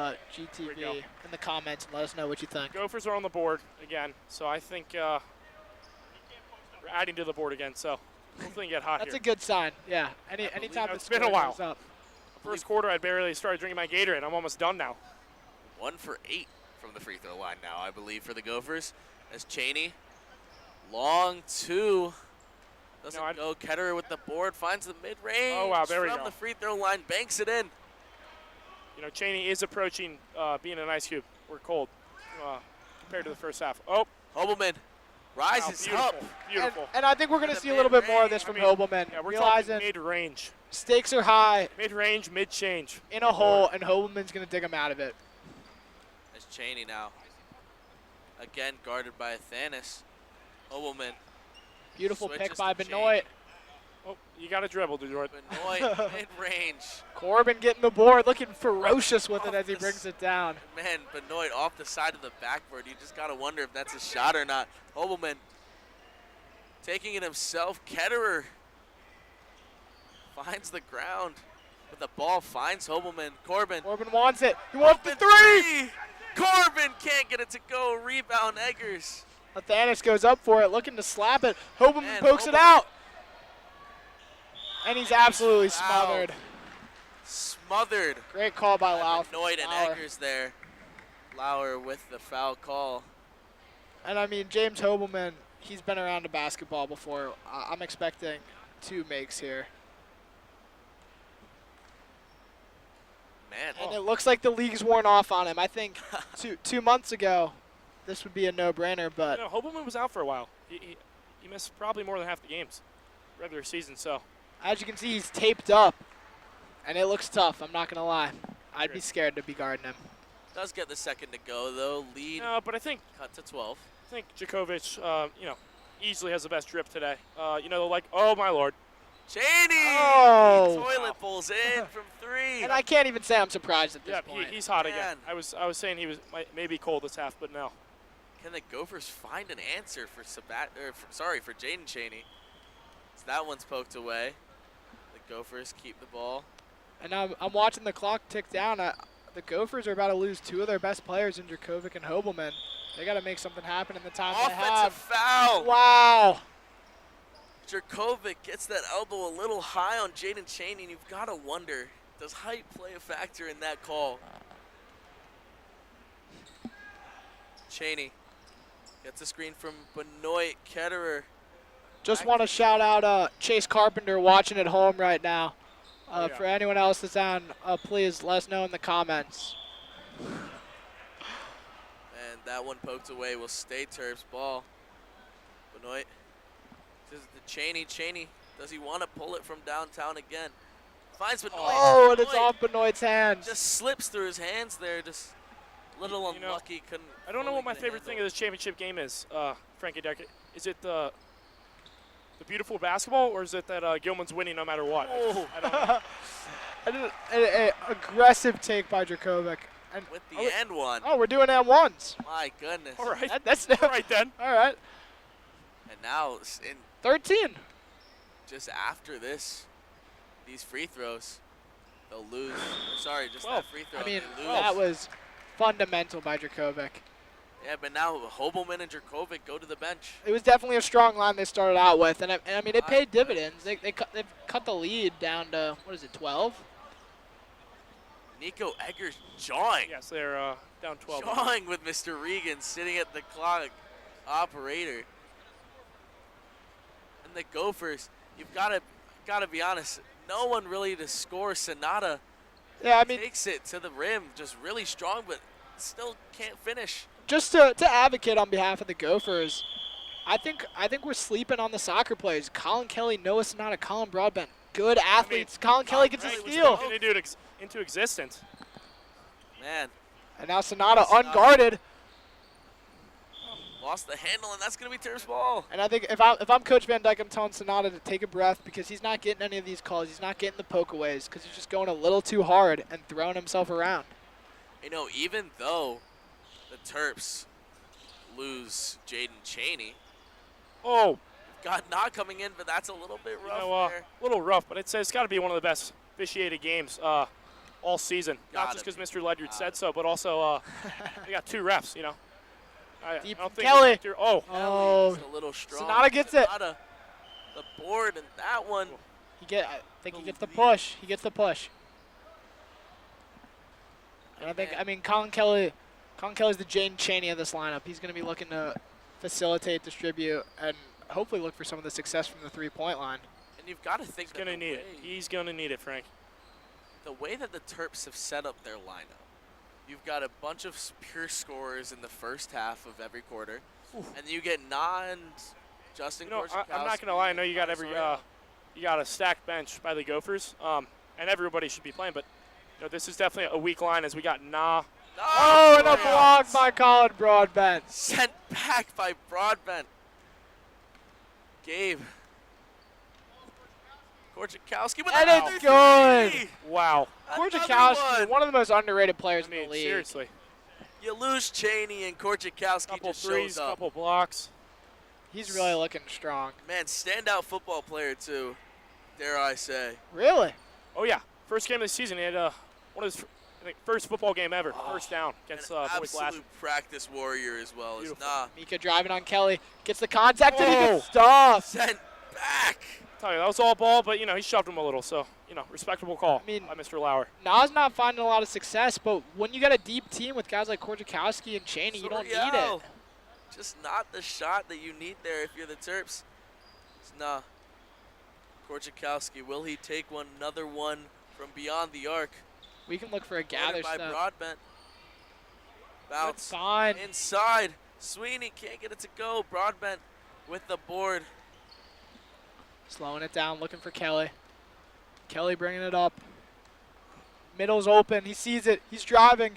GTV go. in the comments and let us know what you think. Gophers are on the board again, so I think we're adding to the board again. So hopefully we can get hot That's here. a good sign. Yeah. Anytime the It's been a score while. goes up. First quarter, I barely started drinking my Gatorade. I'm almost done now. 1 for 8 from the free throw line now, I believe, for the Gophers. As Cheney, long two. Doesn't No, go. Ketterer with the board, finds the mid-range. Oh, wow, there we from go. the free throw line, banks it in. You know, Cheney is approaching being an ice cube. We're cold compared to the first half. Oh, Hobelman rises beautiful, up. beautiful. And I think we're going to The see a little bit more of mid-range. this from I mean, Hobelman. Yeah, we're Realizing talking mid-range. stakes are high Mid-range, mid-change. in a hole, and Hobelman's going to dig him out of it. As Cheney now, again guarded by Thanis. Hobelman, Beautiful Switches pick by to Benoit. Oh, you got to dribble, Detroit. Benoit, mid-range. Corbin getting the board, looking ferocious with it as he brings it down. Man, Benoit off the side of the backboard. You just got to wonder if that's a shot or not. Hobelman taking it himself. Ketterer finds the ground with the ball, finds Hobelman. Corbin. Corbin wants it. He wants the Open three. Corbin can't get it to go. Rebound Eggers. Thanis goes up for it, looking to slap it. Hobelman Man, pokes it Hobelman. out. And he's absolutely fouled. smothered. Smothered. Great call by Lau. Benoit and Lauer. Eggers there. Lauer with the foul call. And I mean, James Hobelman, he's been around the basketball before. I'm expecting 2 makes here. Man, And it looks like the league's worn off on him. I think 2 months ago, this would be a no-brainer, but You know, Hobelman was out for a while. He missed probably more than half the games regular season. So as you can see, he's taped up. And it looks tough, I'm not going to lie. I'd be scared to be guarding him. does get the second to go though. Lead no, but I think cut to 12. Djokovic, you know, easily has the best drip today. You know, like, oh my lord. Cheney! Oh. Toilet bowls in from 3. And I can't even say I'm surprised at this Yeah, point. he's hot again. Man. I was saying he was maybe cold this half, but no. Can the Gophers find an answer for for Jaden Cheney? So that one's poked away. The Gophers keep the ball. And now I'm watching the clock tick down. The Gophers are about to lose 2 of their best players in Dracovic and Hobelman. They got to make something happen in the time they Offensive have. foul. Wow. Jerkovic gets that elbow a little high on Jaden Cheney, and you've got to wonder, does height play a factor in that call? Cheney gets a screen from Benoit. Ketterer. Just want to shout out Chase Carpenter watching at home right now. Yeah. For anyone else that's on, please let us know in the comments. And that one poked away will stay Terps ball. Benoit. This is the Cheney. Cheney, does he want to pull it from downtown again? Finds Benoit. Oh, and it's Benoit off Benoit's hands. just slips through his hands there. Just a little You know, unlucky. Couldn't. I don't know fully what my get a favorite thing handle. of this championship game is, Frankie Deck. Is it the beautiful basketball, or is it that Gilman's winning no matter what? Oh. I don't know. An aggressive take by Dracovic. And With the and one. oh, we're doing M1s. My goodness. All right. That's All right then. all right. And now it's in 13. just after these free throws, they'll lose. Sorry, just Well, that free throw. I mean, they lose. that was fundamental by Dracovic. Yeah, but now Hobelman and Dracovic go to the bench. It was definitely a strong line they started out with, and I mean, it paid dividends. They've cut the lead down to, what is it, 12? Nico Eggers jawing. Yes, they're down 12. Jawing with Mr. Regan sitting at the clock operator. And the Gophers, you've got to be honest, no one really to score. Sonata Yeah, I mean, takes it to the rim, just really strong, but still can't finish. just to advocate on behalf of the Gophers, I think we're sleeping on the soccer players. Colin Kelly, Noah Sonata, Colin Broadbent, good athletes. Colin Kelly gets a Right, steal, was into it into existence. Man, and now Sonata Sonata. unguarded. lost the handle, and that's going to be Terps ball. And I think if I'm Coach Van Dyke, I'm telling Sonata to take a breath because he's not getting any of these calls. He's not getting the pokeaways because he's just going a little too hard and throwing himself around. You know, even though the Terps lose Jaden Chaney, Oh, got not coming in, but that's a little bit rough there. a little rough, but it's got to be one of the best officiated games all season. Not Gotta just because Mr. Ledyard said so, but also they got two refs. You know, I Deep don't think Kelly. Oh, Oh, Just a little strong. Sonata gets it. Sonata, the board, and that one. I think he gets the push. He gets the push. And I mean, Colin Kelly's the Jaden Chaney of this lineup. He's going to be looking to facilitate, distribute, and hopefully look for some of the success from the three-point line. And you've got to think he's going to need it. He's going to need it, Frank. The way that the Terps have set up their lineup, you've got a bunch of pure scorers in the first half of every quarter, and you get Justin You know, Korczakowski. I'm not going to lie. I know you got you got a stacked bench by the Gophers, and everybody should be playing. But you know, this is definitely a weak line as we got Oh, and a block by Colin Broadbent. Sent back by Broadbent. Gabe. Korczakowski with And another it's good. three. Wow. Korczakowski, one of the most underrated players I in mean, the league. seriously. You lose Chaney and Korczakowski Couple just threes, shows up. couple blocks. He's really looking strong. Man, standout football player too, dare I say. Really? Oh yeah, first game of the season. He had one of his first football game ever. First down against An Boyd Glass. absolute practice warrior as well. As Beautiful. Mika driving on Kelly. Gets the contact and he Oh. gets stuffed. Sent back. Tell you, that was all ball, but you know he shoved him a little. So you know, respectable call I mean- by Mr. Lauer. Nas not finding a lot of success, but when you got a deep team with guys like Korczakowski and Chaney, you don't need Sorial. it. Just not the shot that you need there if you're the Terps. Nah. Korczakowski, will he take another one from beyond the arc? We can look for a Guarded gather by step. Broadbent. Bounce. Fine. Inside. Sweeney can't get it to go. Broadbent with the board. Slowing it down, looking for Kelly. Kelly bringing it up. Middle's open. He sees it. He's driving.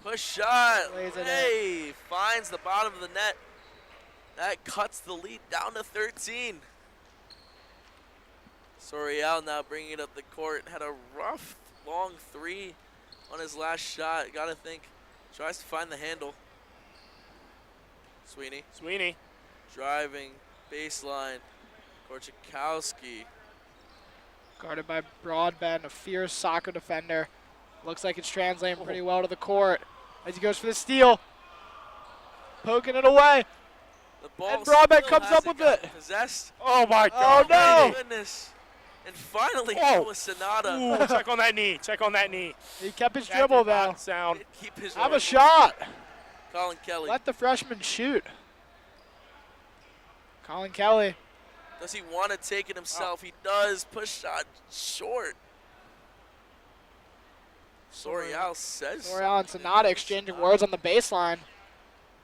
Push shot. Lays it Hey, finds the bottom of the net. That cuts the lead down to 13. Sorial now bringing it up the court. Had a rough, long three on his last shot. Got to think. Tries to find the handle. Sweeney driving baseline. Korczakowski. Guarded by Broadbent, a fierce soccer defender. Looks like it's translating pretty well to the court as he goes for the steal. Poking it away. The ball And Broadbent still comes up hasn't with it. gotten possessed. Oh my Oh, God! no. My goodness. And finally, Oh. Noah Sonata. Ooh, check on that knee. Check on that knee. He kept his That dribble did not though. sound. Keep his Have a own. shot. Colin Kelly. Let the freshman shoot. Colin Kelly. Does he want to take it himself? He does. Push shot short. Sorial says. L'Oreal and Sonata exchanging words on the baseline.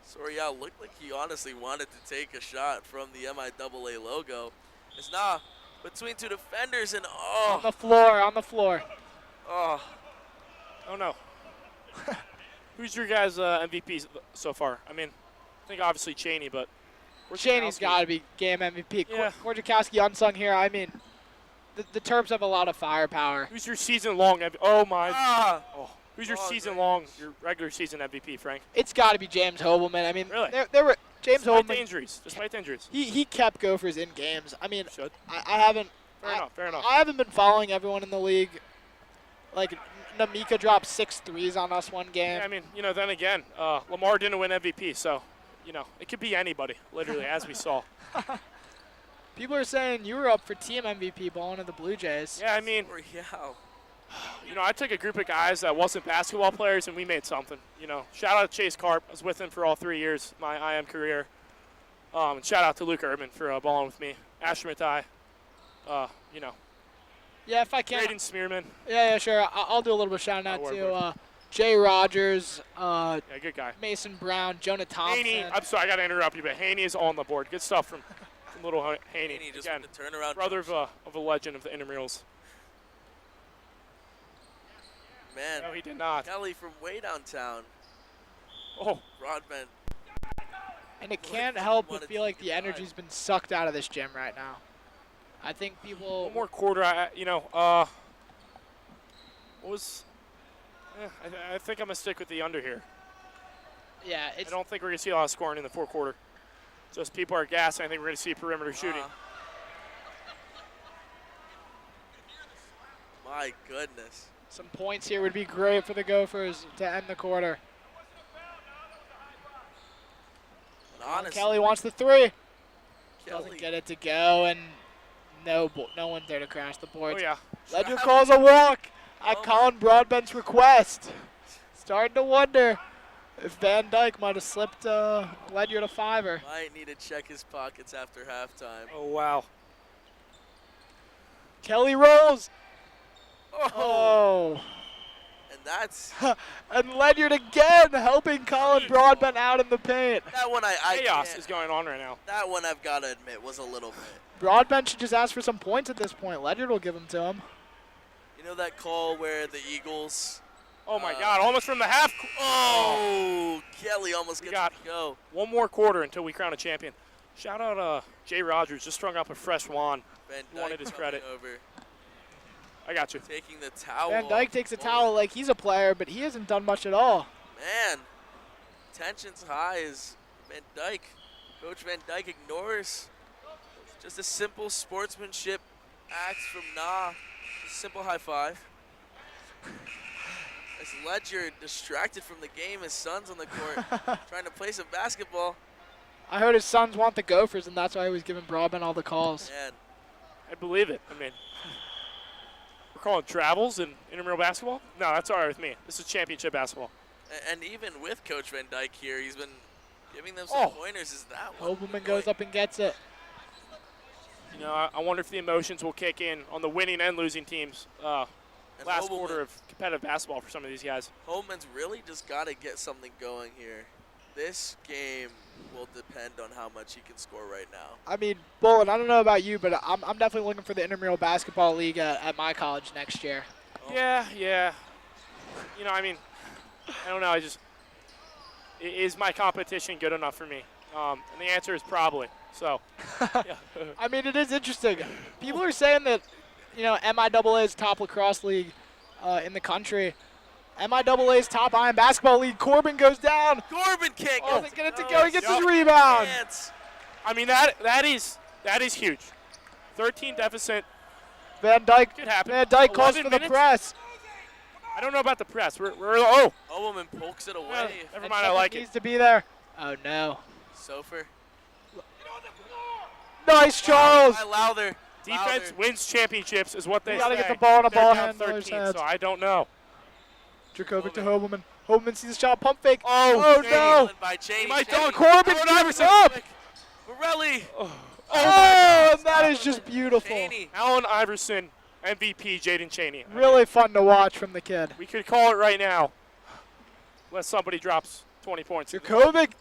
Sorial looked like he honestly wanted to take a shot from the MIAA logo. It's not between two defenders and On the floor, on the floor. oh. Oh no. Who's your guys' MVP so far? I mean, I think obviously Chaney, but Chaney's Korczakowski. got to be game MVP. Yeah. Korczakowski unsung here. I mean, the Terps have a lot of firepower. Who's your season-long MVP? Oh my. Ah. Oh. Who's your Oh, season-long, your regular season MVP, Frank? It's got to be James Hobelman. I mean, Really? there were James Despite the Holman, injuries. Despite the injuries. he kept Gophers in games. I mean, Should. I haven't. Fair enough. I haven't been following everyone in the league. Like, Namika dropped 6 threes on us one game. Yeah, I mean, then again, Lamar didn't win MVP, so, it could be anybody, literally, as we saw. People are saying you were up for team MVP balling at the Blue Jays. Yeah, I mean, Yeah. I took a group of guys that wasn't basketball players, and we made something. Shout out to Chase Karp. I was with him for all 3 years of my IM career. And shout out to Luke Urban for balling with me. Asher Matai. Yeah, if I can. Braden Smearman. Yeah, sure. I'll do a little bit of shout out Word, to Jay Rogers, Yeah, good guy. Mason Brown, Jonah Thompson. Haney, I'm sorry, I got to interrupt you, but Haney is on the board. Good stuff from little Haney. Haney just Again, with the turnaround. brother of a legend of the intramurals. Man, No, he did not. Kelly from way downtown. Oh, Broadbent. And it can't help Wanted but to feel like get the by. energy's been sucked out of this gym right now. I think people. one more quarter. What was? I think I'm gonna stick with the under here. Yeah, I it's. don't think we're gonna see a lot of scoring in the fourth quarter. Just people are gassing. I think we're gonna see perimeter shooting. My goodness. Some points here would be great for the Gophers to end the quarter. Honestly, Kelly wants the 3. Kelly. Doesn't get it to go, and no one's there to crash the boards. Oh yeah. Ledger calls a walk at Oh Colin Broadbent's request. Starting to wonder if Van Dyke might have slipped Ledger to 5er. Might need to check his pockets after halftime. Oh wow. Kelly rolls. Oh, Oh. and that's And Ledyard again helping Colin Broadbent out in the paint. that one. I Chaos can't- is going on right now. That one I've got to admit was a little bit. Broadbent should just ask for some points at this point. Ledyard will give them to him. You know that call where the Eagles? Oh my God! Almost from the half. Oh, Kelly almost We gets got- to go. One more quarter until we crown a champion. Shout out Jay Rogers. Just strung up a fresh wand. Van He wanted Dyke his coming credit. over, I got you. taking the towel. Van Dyke off. takes a Oh, towel like he's a player, but he hasn't done much at all. Man, tension's high as Van Dyke. Coach Van Dyke ignores just a simple sportsmanship act from Nah. Just a simple high five. As Ledger distracted from the game, his son's on the court trying to play some basketball. I heard his sons want the Gophers, and that's why he was giving Broadbent all the calls. Man, I believe it. I mean, we're calling travels in intramural basketball. No, that's all right with me. This is championship basketball. and even with Coach Van Dyke here, he's been giving them some Oh. pointers. Is that one? Hobelman goes up and gets it. I wonder if the emotions will kick in on the winning and losing teams. And Last Hobelman- quarter of competitive basketball for some of these guys. Holman's really just got to get something going here. This game will depend on how much he can score right now. I mean, Bullen, I don't know about you, but I'm definitely looking for the intramural basketball league at my college next year. Oh. Yeah. I mean, I don't know. Is my competition good enough for me? And the answer is probably. So, yeah. I mean, it is interesting. People are saying that, MIAA's top lacrosse league in the country. MIAA's top iron basketball league. Corbin goes down. Corbin can't go. Doesn't get it to go. He gets his Yup. rebound. Chance. I mean, that is huge. 13 deficit. Van Dyke. Could happen. Van Dyke calls 11 for the minutes? press. I don't know about the press. We're Holman pokes it away. never And mind. I Shepard like needs it. to be there. Oh no. Sofer. Nice, Charles. Wow, Lowther. Defense Lowther. wins championships, is what they You gotta say. get the ball in a They're ball down handler's 13, hands. so I don't know. Dracovic to Hobelman. Hobelman sees the shot. Pump fake. Oh, Oh, no. By Cheney. might Cheney. dunk. Corbin Allen gives Iverson. up. Morelli. Oh, and that is just beautiful. Cheney. Allen Iverson, MVP, Jaden Cheney. Really fun to watch from the kid. We could call it right now, unless somebody drops 20 points. Dracovic.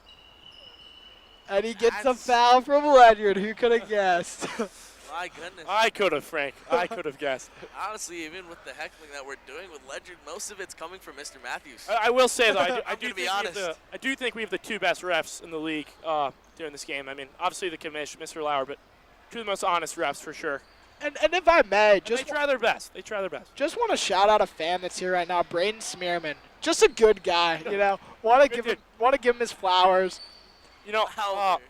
And he gets a foul from Ledyard. Who could have guessed? My goodness. I could have, Frank. I could have guessed. Honestly, even with the heckling that we're doing with Ledger, most of it's coming from Mr. Matthews. I will say though, I I'm do gonna be think honest. I do think we have the two best refs in the league during this game. I mean, obviously the commission, Mr. Lauer, but two of the most honest refs for sure. and if I may, And they try their best. They try their best. just want to shout out a fan that's here right now, Braden Smearman. Just a good guy, Want to Good give dude. him his flowers. You know, Lowther.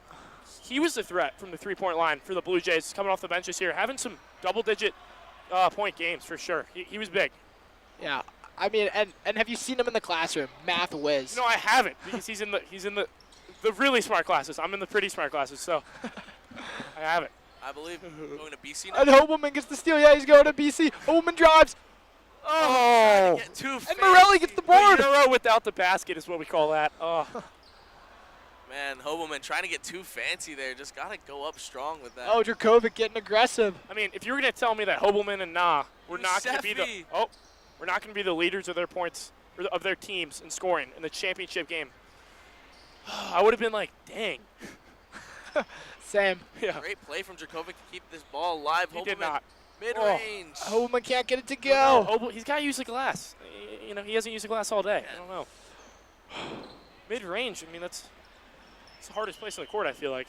he was the threat from the three-point line for the Blue Jays coming off the bench this year, having some double-digit point games for sure. He was big. Yeah. I mean, and have you seen him in the classroom? Math whiz. No, I haven't because he's in the really smart classes. I'm in the pretty smart classes, so I haven't. I believe going to BC now. And Hobelman gets the steal. Yeah, he's going to BC. Hobelman drives. Oh, get too And fancy. Morelli gets the board. Euro without the basket is what we call that. Oh. Man, Hobelman trying to get too fancy there. Just got to go up strong with that. Oh, Dracovic getting aggressive. I mean, if you were going to tell me that Hobelman and were not going to be we're not going to be the leaders of their points or of their teams in scoring in the championship game, I would have been like, dang. Same. Yeah. Great play from Dracovic to keep this ball alive. He Hobelman, did not. mid-range. Hobelman can't get it to No, go. he's got to use the glass. You know, he hasn't used the glass all day. I don't know. Mid-range, I mean, it's the hardest place on the court, I feel like.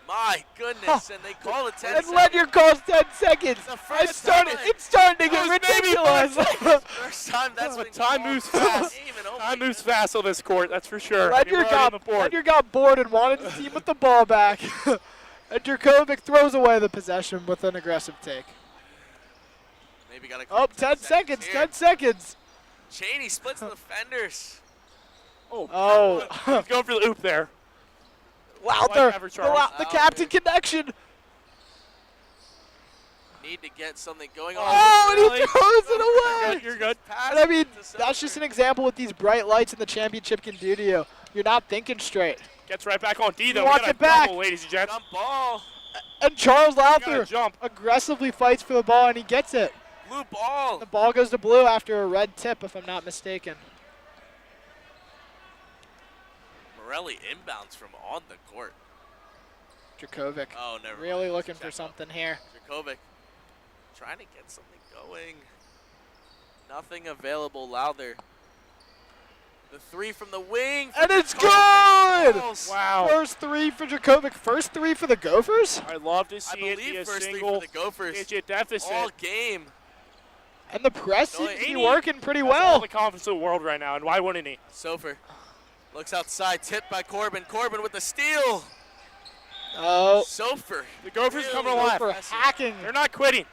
My goodness, and they call it 10 And seconds. Ledyard calls 10 seconds. The first It's starting to get ridiculous. First time that's been Time called moves for fast. the game, and oh my Time moves goodness. fast on this court, that's for sure. I mean, we're Ledyard already on the board. got bored and wanted to team with the ball back. And Dracovic throws away the possession with an aggressive take. Maybe got to Oh, 10 seconds. here. 10 seconds. Cheney splits the defenders. Oh. He's going for the oop there. Lowther. Ever, Charles. The captain connection. Need to get something going on. Oh, and really? he throws it away. You're good. Pass And I mean, to that's just Seltzer. an example what these bright lights in the championship can do to you. You're not thinking straight. Gets right back on D, though. He We wants got a it back. double, ladies and gents. Jump ball. And Charles Gotta Lowther jump. aggressively fights for the ball, and he gets it. Blue ball. The ball goes to blue after a red tip, if I'm not mistaken. Morelli inbounds from on the court. Dracovic Oh, never really mind. looking for Check. something here. Dracovic trying to get something going. Nothing available. Lowther. The three from the wing. for And it's Dracovic. good! Falls. Wow. First three for Dracovic. First three for the Gophers. I'd love to I see it be believe a first three for single the Gophers. digit deficit. All game. And the press No, seems to be 80 working pretty Has all well. the confidence in the world right now, and why wouldn't he? Sofer looks outside. Tipped by Corbin. Corbin with the steal. Oh, Sofer. The Gophers really coming alive. for impressive. hacking. They're not quitting.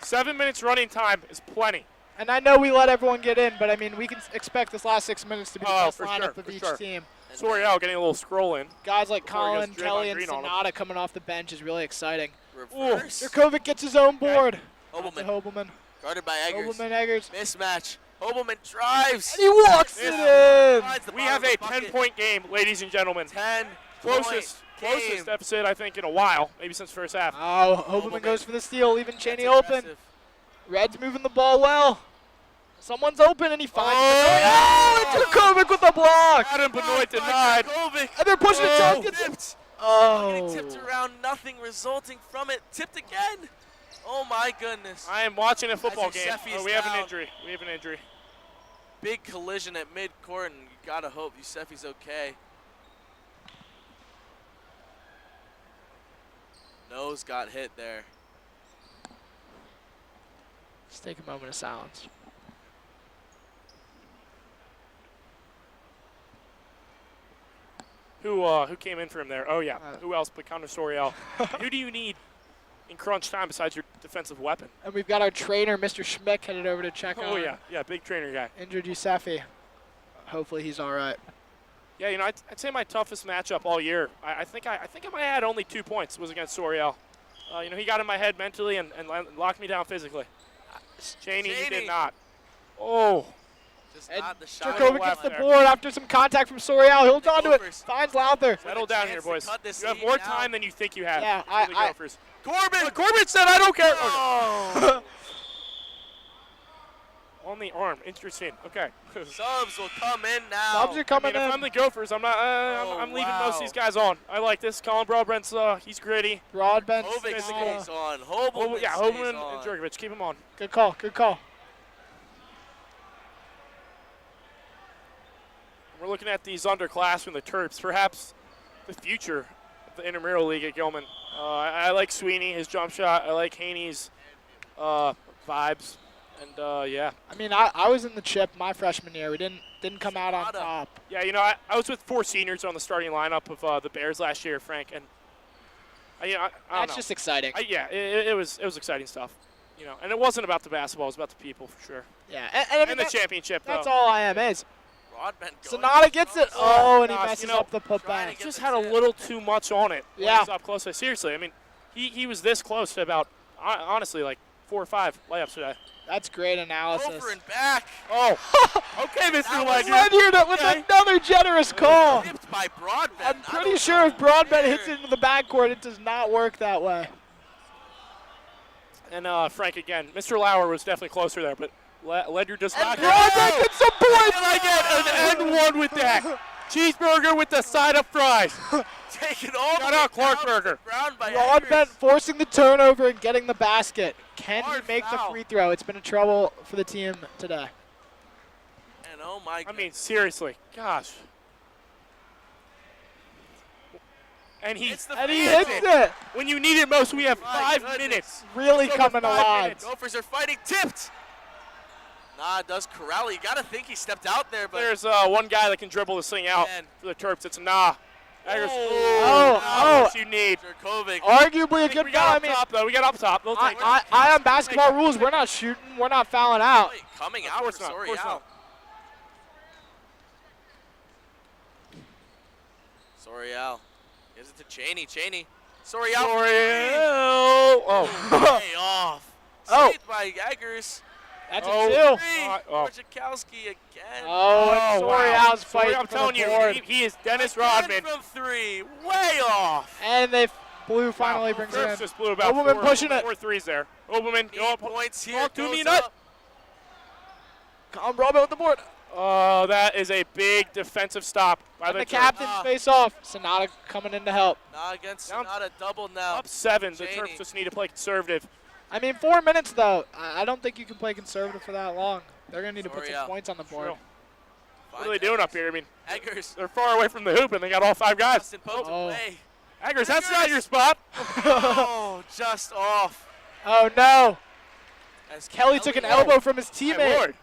7 minutes running time is plenty. And I know we let everyone get in, but I mean, we can expect this last 6 minutes to be the Oh, best for lineup sure, of for each sure. team. And Soriel getting a little scroll in. Guys like Before he goes Colin, Draymond Kelly, and Green on him. Sonata coming off the bench is really exciting. Reverse. Dracovic gets his own board. Hobelman Hobelman. guarded by Eggers. Hobelman, Eggers. Mismatch. Hobelman drives. And he walks Yes. it in. Slides the We bottom have of a the bucket. 10-point game, ladies and gentlemen. 10 Closest game. deficit, I think, in a while, maybe since first half. Oh, Hobelman Hobelman. goes for the steal, leaving Cheney That's open. aggressive. Red's moving the ball well. Someone's open, and he finds Oh, it. Oh, and Dracovic with the block. Adam Benoit denied. Dracovic. And they're pushing it Oh. down. Tipped. Oh. Getting tipped around, nothing resulting from it. Tipped again. Oh my goodness. I am watching a football As game. Yusefi is We have an down. injury. We have an injury. Big collision at mid-court, and you gotta hope Yusefi's okay. Nose got hit there. Let's take a moment of silence. Who came in for him there? Oh, yeah. Uh, Who else but Connor Soriel? Who do you need in crunch time besides your defensive weapon? And we've got our trainer, Mr. Schmick, headed over to check Oh, on yeah. Yeah, big trainer guy. injured Yusefi. Hopefully he's all right. Yeah, you know, I'd say my toughest matchup all year. I think I might have had only 2 points was against Soriel. You know, he got in my head mentally and locked me down physically. Cheney, he did not. Oh, Just And not the shot. Dracovic left gets the there. board after some contact from Soriel. He holds on to it. Gophers. Finds Lowther. settle a down chance here, to boys. cut this You have lead more now. time than you think you have. Yeah, for the I- Gophers. Corbin! But Corbin said, I don't care. Okay. Oh. On the arm. Interesting. Okay. Subs will come in now. Subs are coming If I'm in. the Gophers, I'm not. Oh, I'm leaving most wow. of these guys on. I like this. Colin Broadbent's. He's gritty. Broadbent. Hovic Sonata. stays on. Hobelman Yeah, stays Hoban on. and Jurgovich. Keep him on. Good call. Good call. We're looking at these underclassmen, the Terps, perhaps the future of the Intramural League at Gilman. I like Sweeney, his jump shot. I like Haney's vibes. And yeah. I mean, I was in the chip my freshman year. We didn't come out on top. Yeah, you know, I was with 4 seniors on the starting lineup of the Bears last year, Frank, and I don't That's know. just exciting. Yeah, it was exciting stuff, you know, and it wasn't about the basketball; it was about the people for sure, Yeah, and I mean, and the championship. That's though. all IM is. Broadbent going Sonata gets it. Oh, and he gosh, messes you know, up the trying putback. to get Just the had a tip. little too much on it. When Yeah. he was up close. Seriously, I mean, he was this close to about honestly like 4 or 5 layups today. That's great analysis. Over and back. Oh, okay, Mr. That was Ledyard. With Okay. another generous call. Tipped by Broadbent. I'm I pretty don't sure know if Broadbent where. hits it into the backcourt, it does not work that way. And Frank again, Mr. Lauer was definitely closer there, but Ledyard does not. Broadbent gets some points. And I get an N1 with that. Cheeseburger with the side-up fries. Taken all Shout the way out Clark down to Burger. the ground by Broadbent Eggers. forcing the turnover and getting the basket. Can he Hard make the foul. free throw? It's been a trouble for the team today. And oh my I God. mean, seriously, gosh. And he It's the And he fans. hits it. when you need it most, we have My 5 goodness. minutes. Really Just over coming 5 alive. minutes. Gophers are fighting. Tipped. Nah, it does corral. You got to think he stepped out there, but There's one guy that can dribble this thing out Man. for the Terps. It's Nah. Eggers. Oh. What you need. Jurkovic. Arguably a I think good we guy. got I up mean, top, though. We got up top. They'll take it. I on basketball rules, we're not shooting. We're not fouling out. Wait, coming Of out course for not, of course Sorial. not. Sorial. Gives it to Cheney. Cheney. Sorial. Oh. Way off. Oh. Saved by Eggers. That's Oh. a two. Oh. Wojciechowski again. Oh, and wow. Sorial's fighting I'm for telling the you, board. he is Dennis Again Rodman. from 3. Way off. And they blue finally brings it Terps in. just blew about Oberman pushing it. 4 threes there. Oberman, go 8 up. points here. Talk to goes me, nut. up. Colin Broadbent with the board. Oh, that is a big defensive stop by And the the Terps. captains face off. Sonata coming in to help. Nah, against Down- Sonata. Double now. Up 7. The Cheney. Terps just need to play conservative. I mean, 4 minutes, though. I don't think you can play conservative for that long. They're going to need to put some Sorial. points on the board. True. What are they doing up here? I mean, Eggers. they're far away from the hoop, and they got all 5 guys. Justin poked Oh. away. Eggers, that's not your spot. Oh, just off. Oh, no. As Kelly took an elbow from his My teammate. lord.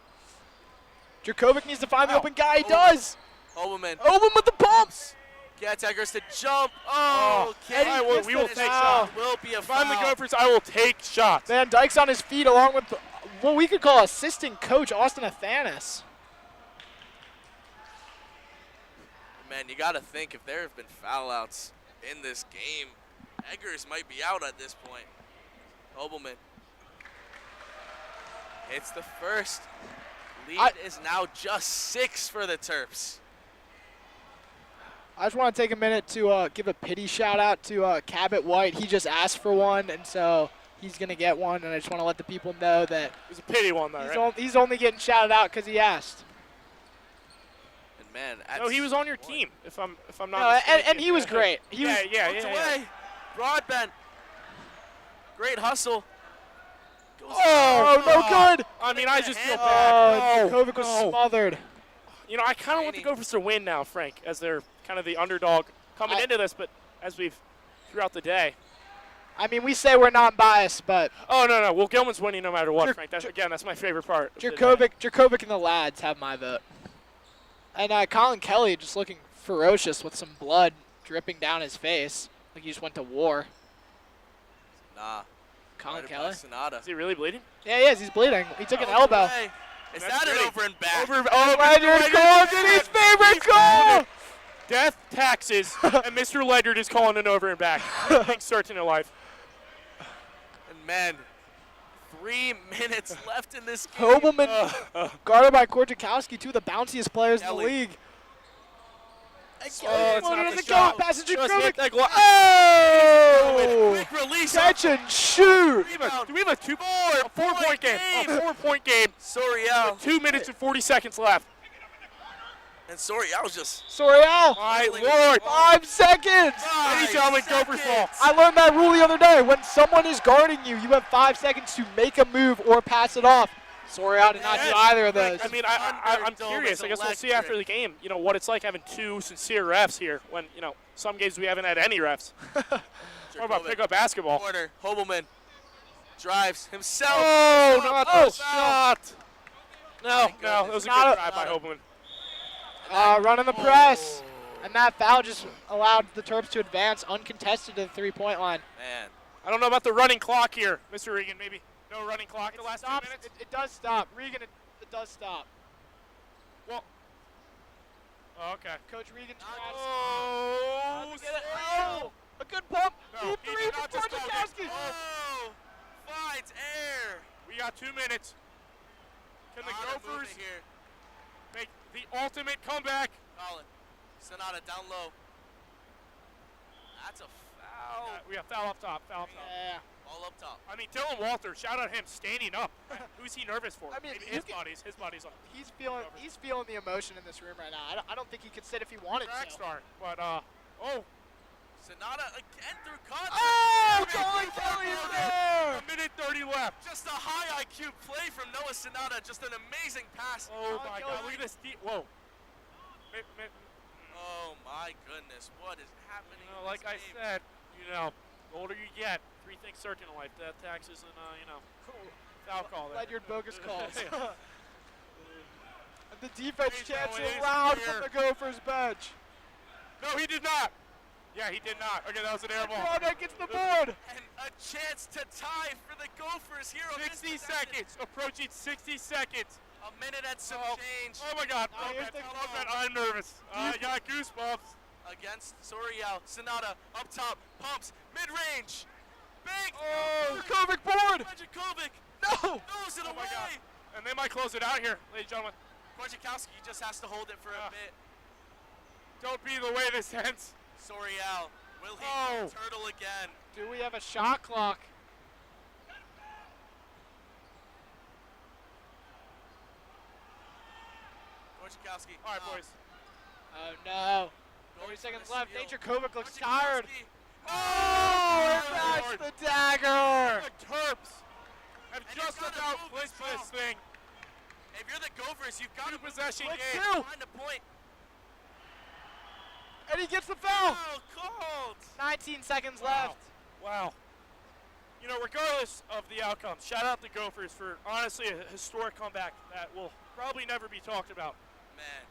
Dracovic needs to find the Wow. open guy. He Oh. does. Oberman Open with the pumps. gets Eggers to jump. Oh, Eddie Kenny gets we will the take foul. shots. Will be a If I'm the foul. Gophers, I will take shots. Van Dyke's on his feet along with what we could call assistant coach Austin Athanas. Man, you got to think if there have been foul outs in this game, Eggers might be out at this point. Oberman hits the first. Lead is now just 6 for the Terps. I just want to take a minute to give a pity shout out to Cabot White. He just asked for one, and so he's going to get one. And I just want to let the people know that It was a pity one, though, right? he's only getting shouted out because he asked. And man, at No, he was on your one- team, if I'm not No, mistaken. and he was great. He was, Poked away. Broadbent. Great hustle. Goes oh, no good. I mean, I just feel Oh, bad. Oh, Dracovic was no. smothered. You know, I kind of want the Cheney. Gophers to win now, Frank, as they're kind of the underdog coming into this, but as we've throughout the day. I mean, we say we're not biased, but Oh, no. Well, Gilman's winning no matter what, Jer- Frank. That's my favorite part. of the day. Dracovic and the lads have my vote. And Colin Kelly just looking ferocious with some blood dripping down his face, like he just went to war. Nah. Colin Right Kelly? above Sonata. Is he really bleeding? Yeah, he is. He's bleeding. He took an Poked elbow. away. Is That's that an great. over and back? Ledyard calls it his favorite call. Death, taxes, and Mr. Ledyard is calling it over and back. Everything's certain in life. And man, 3 minutes left in this game. Hobelman, guarded by Korczakowski, two of the bounciest players in the Kelly. league. Oh, it's Floater not to the the shot. goal, passes Just Dracovic. hit that glo- Oh! Quick release. Catch and shoot. Do we have a 4-point game? A 4-point game. Sorial. 2 minutes and 40 seconds left. And Sorial was just Sorial, My lord. 5 seconds. Ladies and gentlemen, Gophers ball. I learned that rule the other day. When someone is guarding you, you have 5 seconds to make a move or pass it off. Sorial did not do either of those. I mean, I'm Thunderdome curious. is I guess we'll see electric. after the game, you know, what it's like having 2 sincere refs here when, you know, some games we haven't had any refs. Talk about Jurkovic. pickup basketball. Corner. Hobelman. drives himself. Oh, not the foul. shot. No, goodness. no, it was a Not good a- drive by Hopeman. Running the press. And that foul just allowed the Terps to advance uncontested to the three-point line. Man, I don't know about the running clock here, Mr. Regan. Maybe no running clock the last 2 Stops. minutes. It does stop. Regan, it does stop. Well, oh, okay. Coach Regan tries. Oh, Oh, a good pump. No, Deep he three did for not just go Korjakowski. oh, finds air. we got 2 minutes. Can the Lot of Gophers movement here. make the ultimate comeback? Colin, Sonata down low. That's a foul. We got foul up top. Foul up top. Yeah. All up top. I mean, Dylan Walter, shout out him standing up. Who's he nervous for? I mean, Maybe you his body's on. He's feeling the emotion in this room right now. I don't think he could sit if he wanted Track to. start, but oh, Sonata again through contact. Oh, Big Colin rebound Kelly is for there. a minute 30 left. Just a high IQ play from Noah Sonata. Just an amazing pass. Oh Colin my Kelly. God! Look at this. Whoa. Oh my goodness, what is happening? You know, in like this I game? said, the older you get, 3 things certain in life: death, taxes, and foul call. there. Ledyard bogus calls. Yeah. And the defense He's chants going, he's loud clear. from the Gophers bench. No, he did not. Yeah, he did not. Okay, that was an air ball. Broadhead gets the board. And a chance to tie for the Gophers here. on this 60 possession. seconds, approaching 60 seconds. A minute and some change Oh my God! Now here's the I'm nervous. I got goosebumps. against Sorial. Sonata up top, pumps, mid-range. Big. Oh, Kovic board. Korjakowski No. throws it Oh my away. God. And they might close it out here, ladies and gentlemen. Korjakowski just has to hold it for a bit. Don't be the way this ends. Sorial, will he Oh. turtle again? Do we have a shot clock? Korjakowski. All right, boys. Oh no. Going 30 for seconds the left. steal. Nature Kovic looks Korjakowski. tired. Oh, That's Lord. the dagger. The Terps have And just you've gotta about move flinched this this thing. If you're the Gophers, you've got to Two-possession Let's game. do. find a point. And he gets the foul. Oh, cold. 19 seconds Wow. left. Wow. Regardless of the outcome, shout out the Gophers for honestly a historic comeback that will probably never be talked about. Man,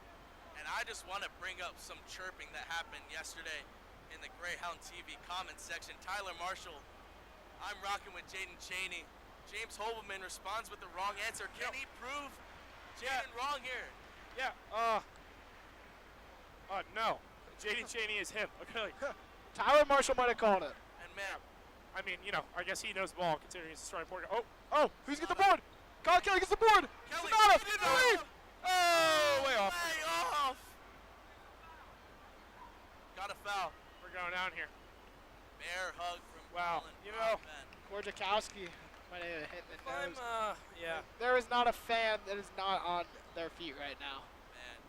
and I just want to bring up some chirping that happened yesterday in the Greyhound TV comment section. Tyler Marshall, I'm rocking with Jaden Chaney. James Holberman responds with the wrong answer. Can he prove Jaden wrong here? Yeah. No. Jaden Chaney is him. Okay. Tyler Marshall might have called it. And man, I mean, I guess he knows ball considering he's a starting point guard. Oh, who's get the board? Colin Kelly gets the board. Kelly, Sonata, he did three. not. Oh, way off. Way off. Got a foul. We're going down here. Bear hug from Wow. Colin. Man. Korjakowski might have hit in the nose. Yeah. There is not a fan that is not on their feet right now. Man.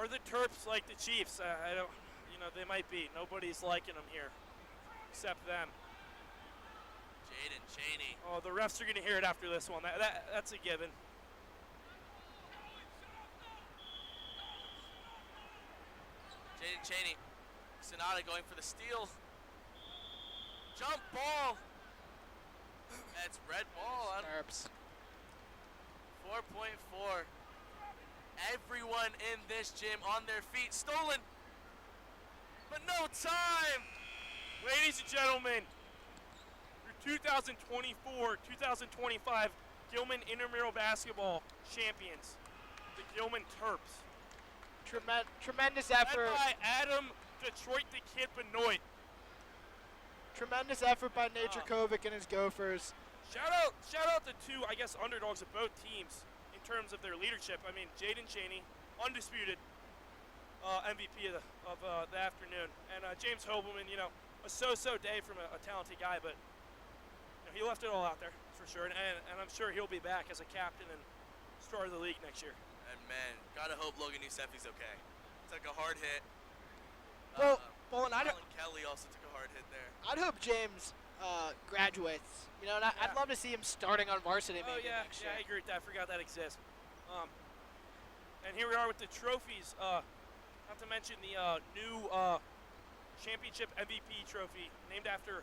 Are the Terps like the Chiefs? I don't. They might be. Nobody's liking them here, except them. Jaden Chaney. Oh, the refs are gonna hear it after this one. That's a given. Jaden Chaney. Sonata going for the steal. Jump ball. That's red ball on Terps. 4.4. Everyone in this gym on their feet. Stolen. But no time. Ladies and gentlemen, your 2024-2025 Gilman Intramural Basketball champions, the Gilman Terps. Tremendous Led effort. by Adam Detroit the Kid Benoit. Tremendous effort by Nature Kovic and his Gophers. Shout out the two, I guess, underdogs of both teams in terms of their leadership. I mean, Jaden Chaney, undisputed MVP of the afternoon, and James Hobelman, a so-so day from a talented guy, but he left it all out there for sure, and I'm sure he'll be back as a captain and star of the league next year. And man, gotta hope Logan Yousefi's okay. Took a hard hit. Well, and Colin Kelly also took a hard hit there. I'd hope James graduates. And I'd love to see him starting on varsity maybe next year. I agree with that. I forgot that exists. And here we are with the trophies. Not to mention the new championship MVP trophy named after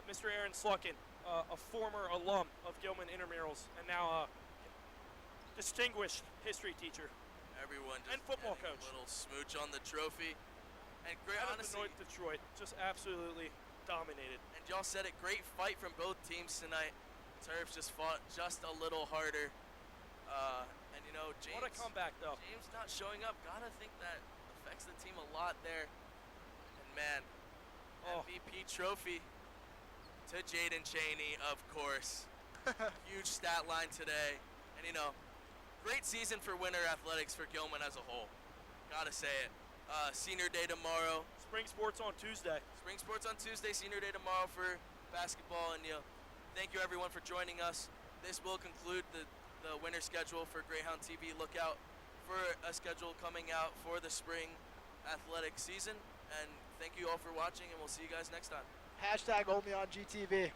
Mr. Aaron Slucken, a former alum of Gilman Intramurals, and now a distinguished history teacher. Everyone just And football getting coach. a little smooch on the trophy. And great, Out of honestly, Benoit, Detroit, just absolutely dominated. and y'all said it, great fight from both teams tonight. Terps just fought just a little harder. And you know, James. What a comeback, though. James not showing up, gotta think that affects the team a lot there. And man, Oh. MVP trophy to Jaden Chaney, of course. Huge stat line today. And you know, great season for winter athletics for Gilman as a whole. Gotta say it. Senior day tomorrow. Spring sports on Tuesday. Spring sports on Tuesday, senior day tomorrow for basketball. And you know, thank you everyone for joining us. This will conclude the winter schedule for Greyhound TV. Look out for a schedule coming out for the spring athletic season. And thank you all for watching, and we'll see you guys next time. Hashtag only on GTV.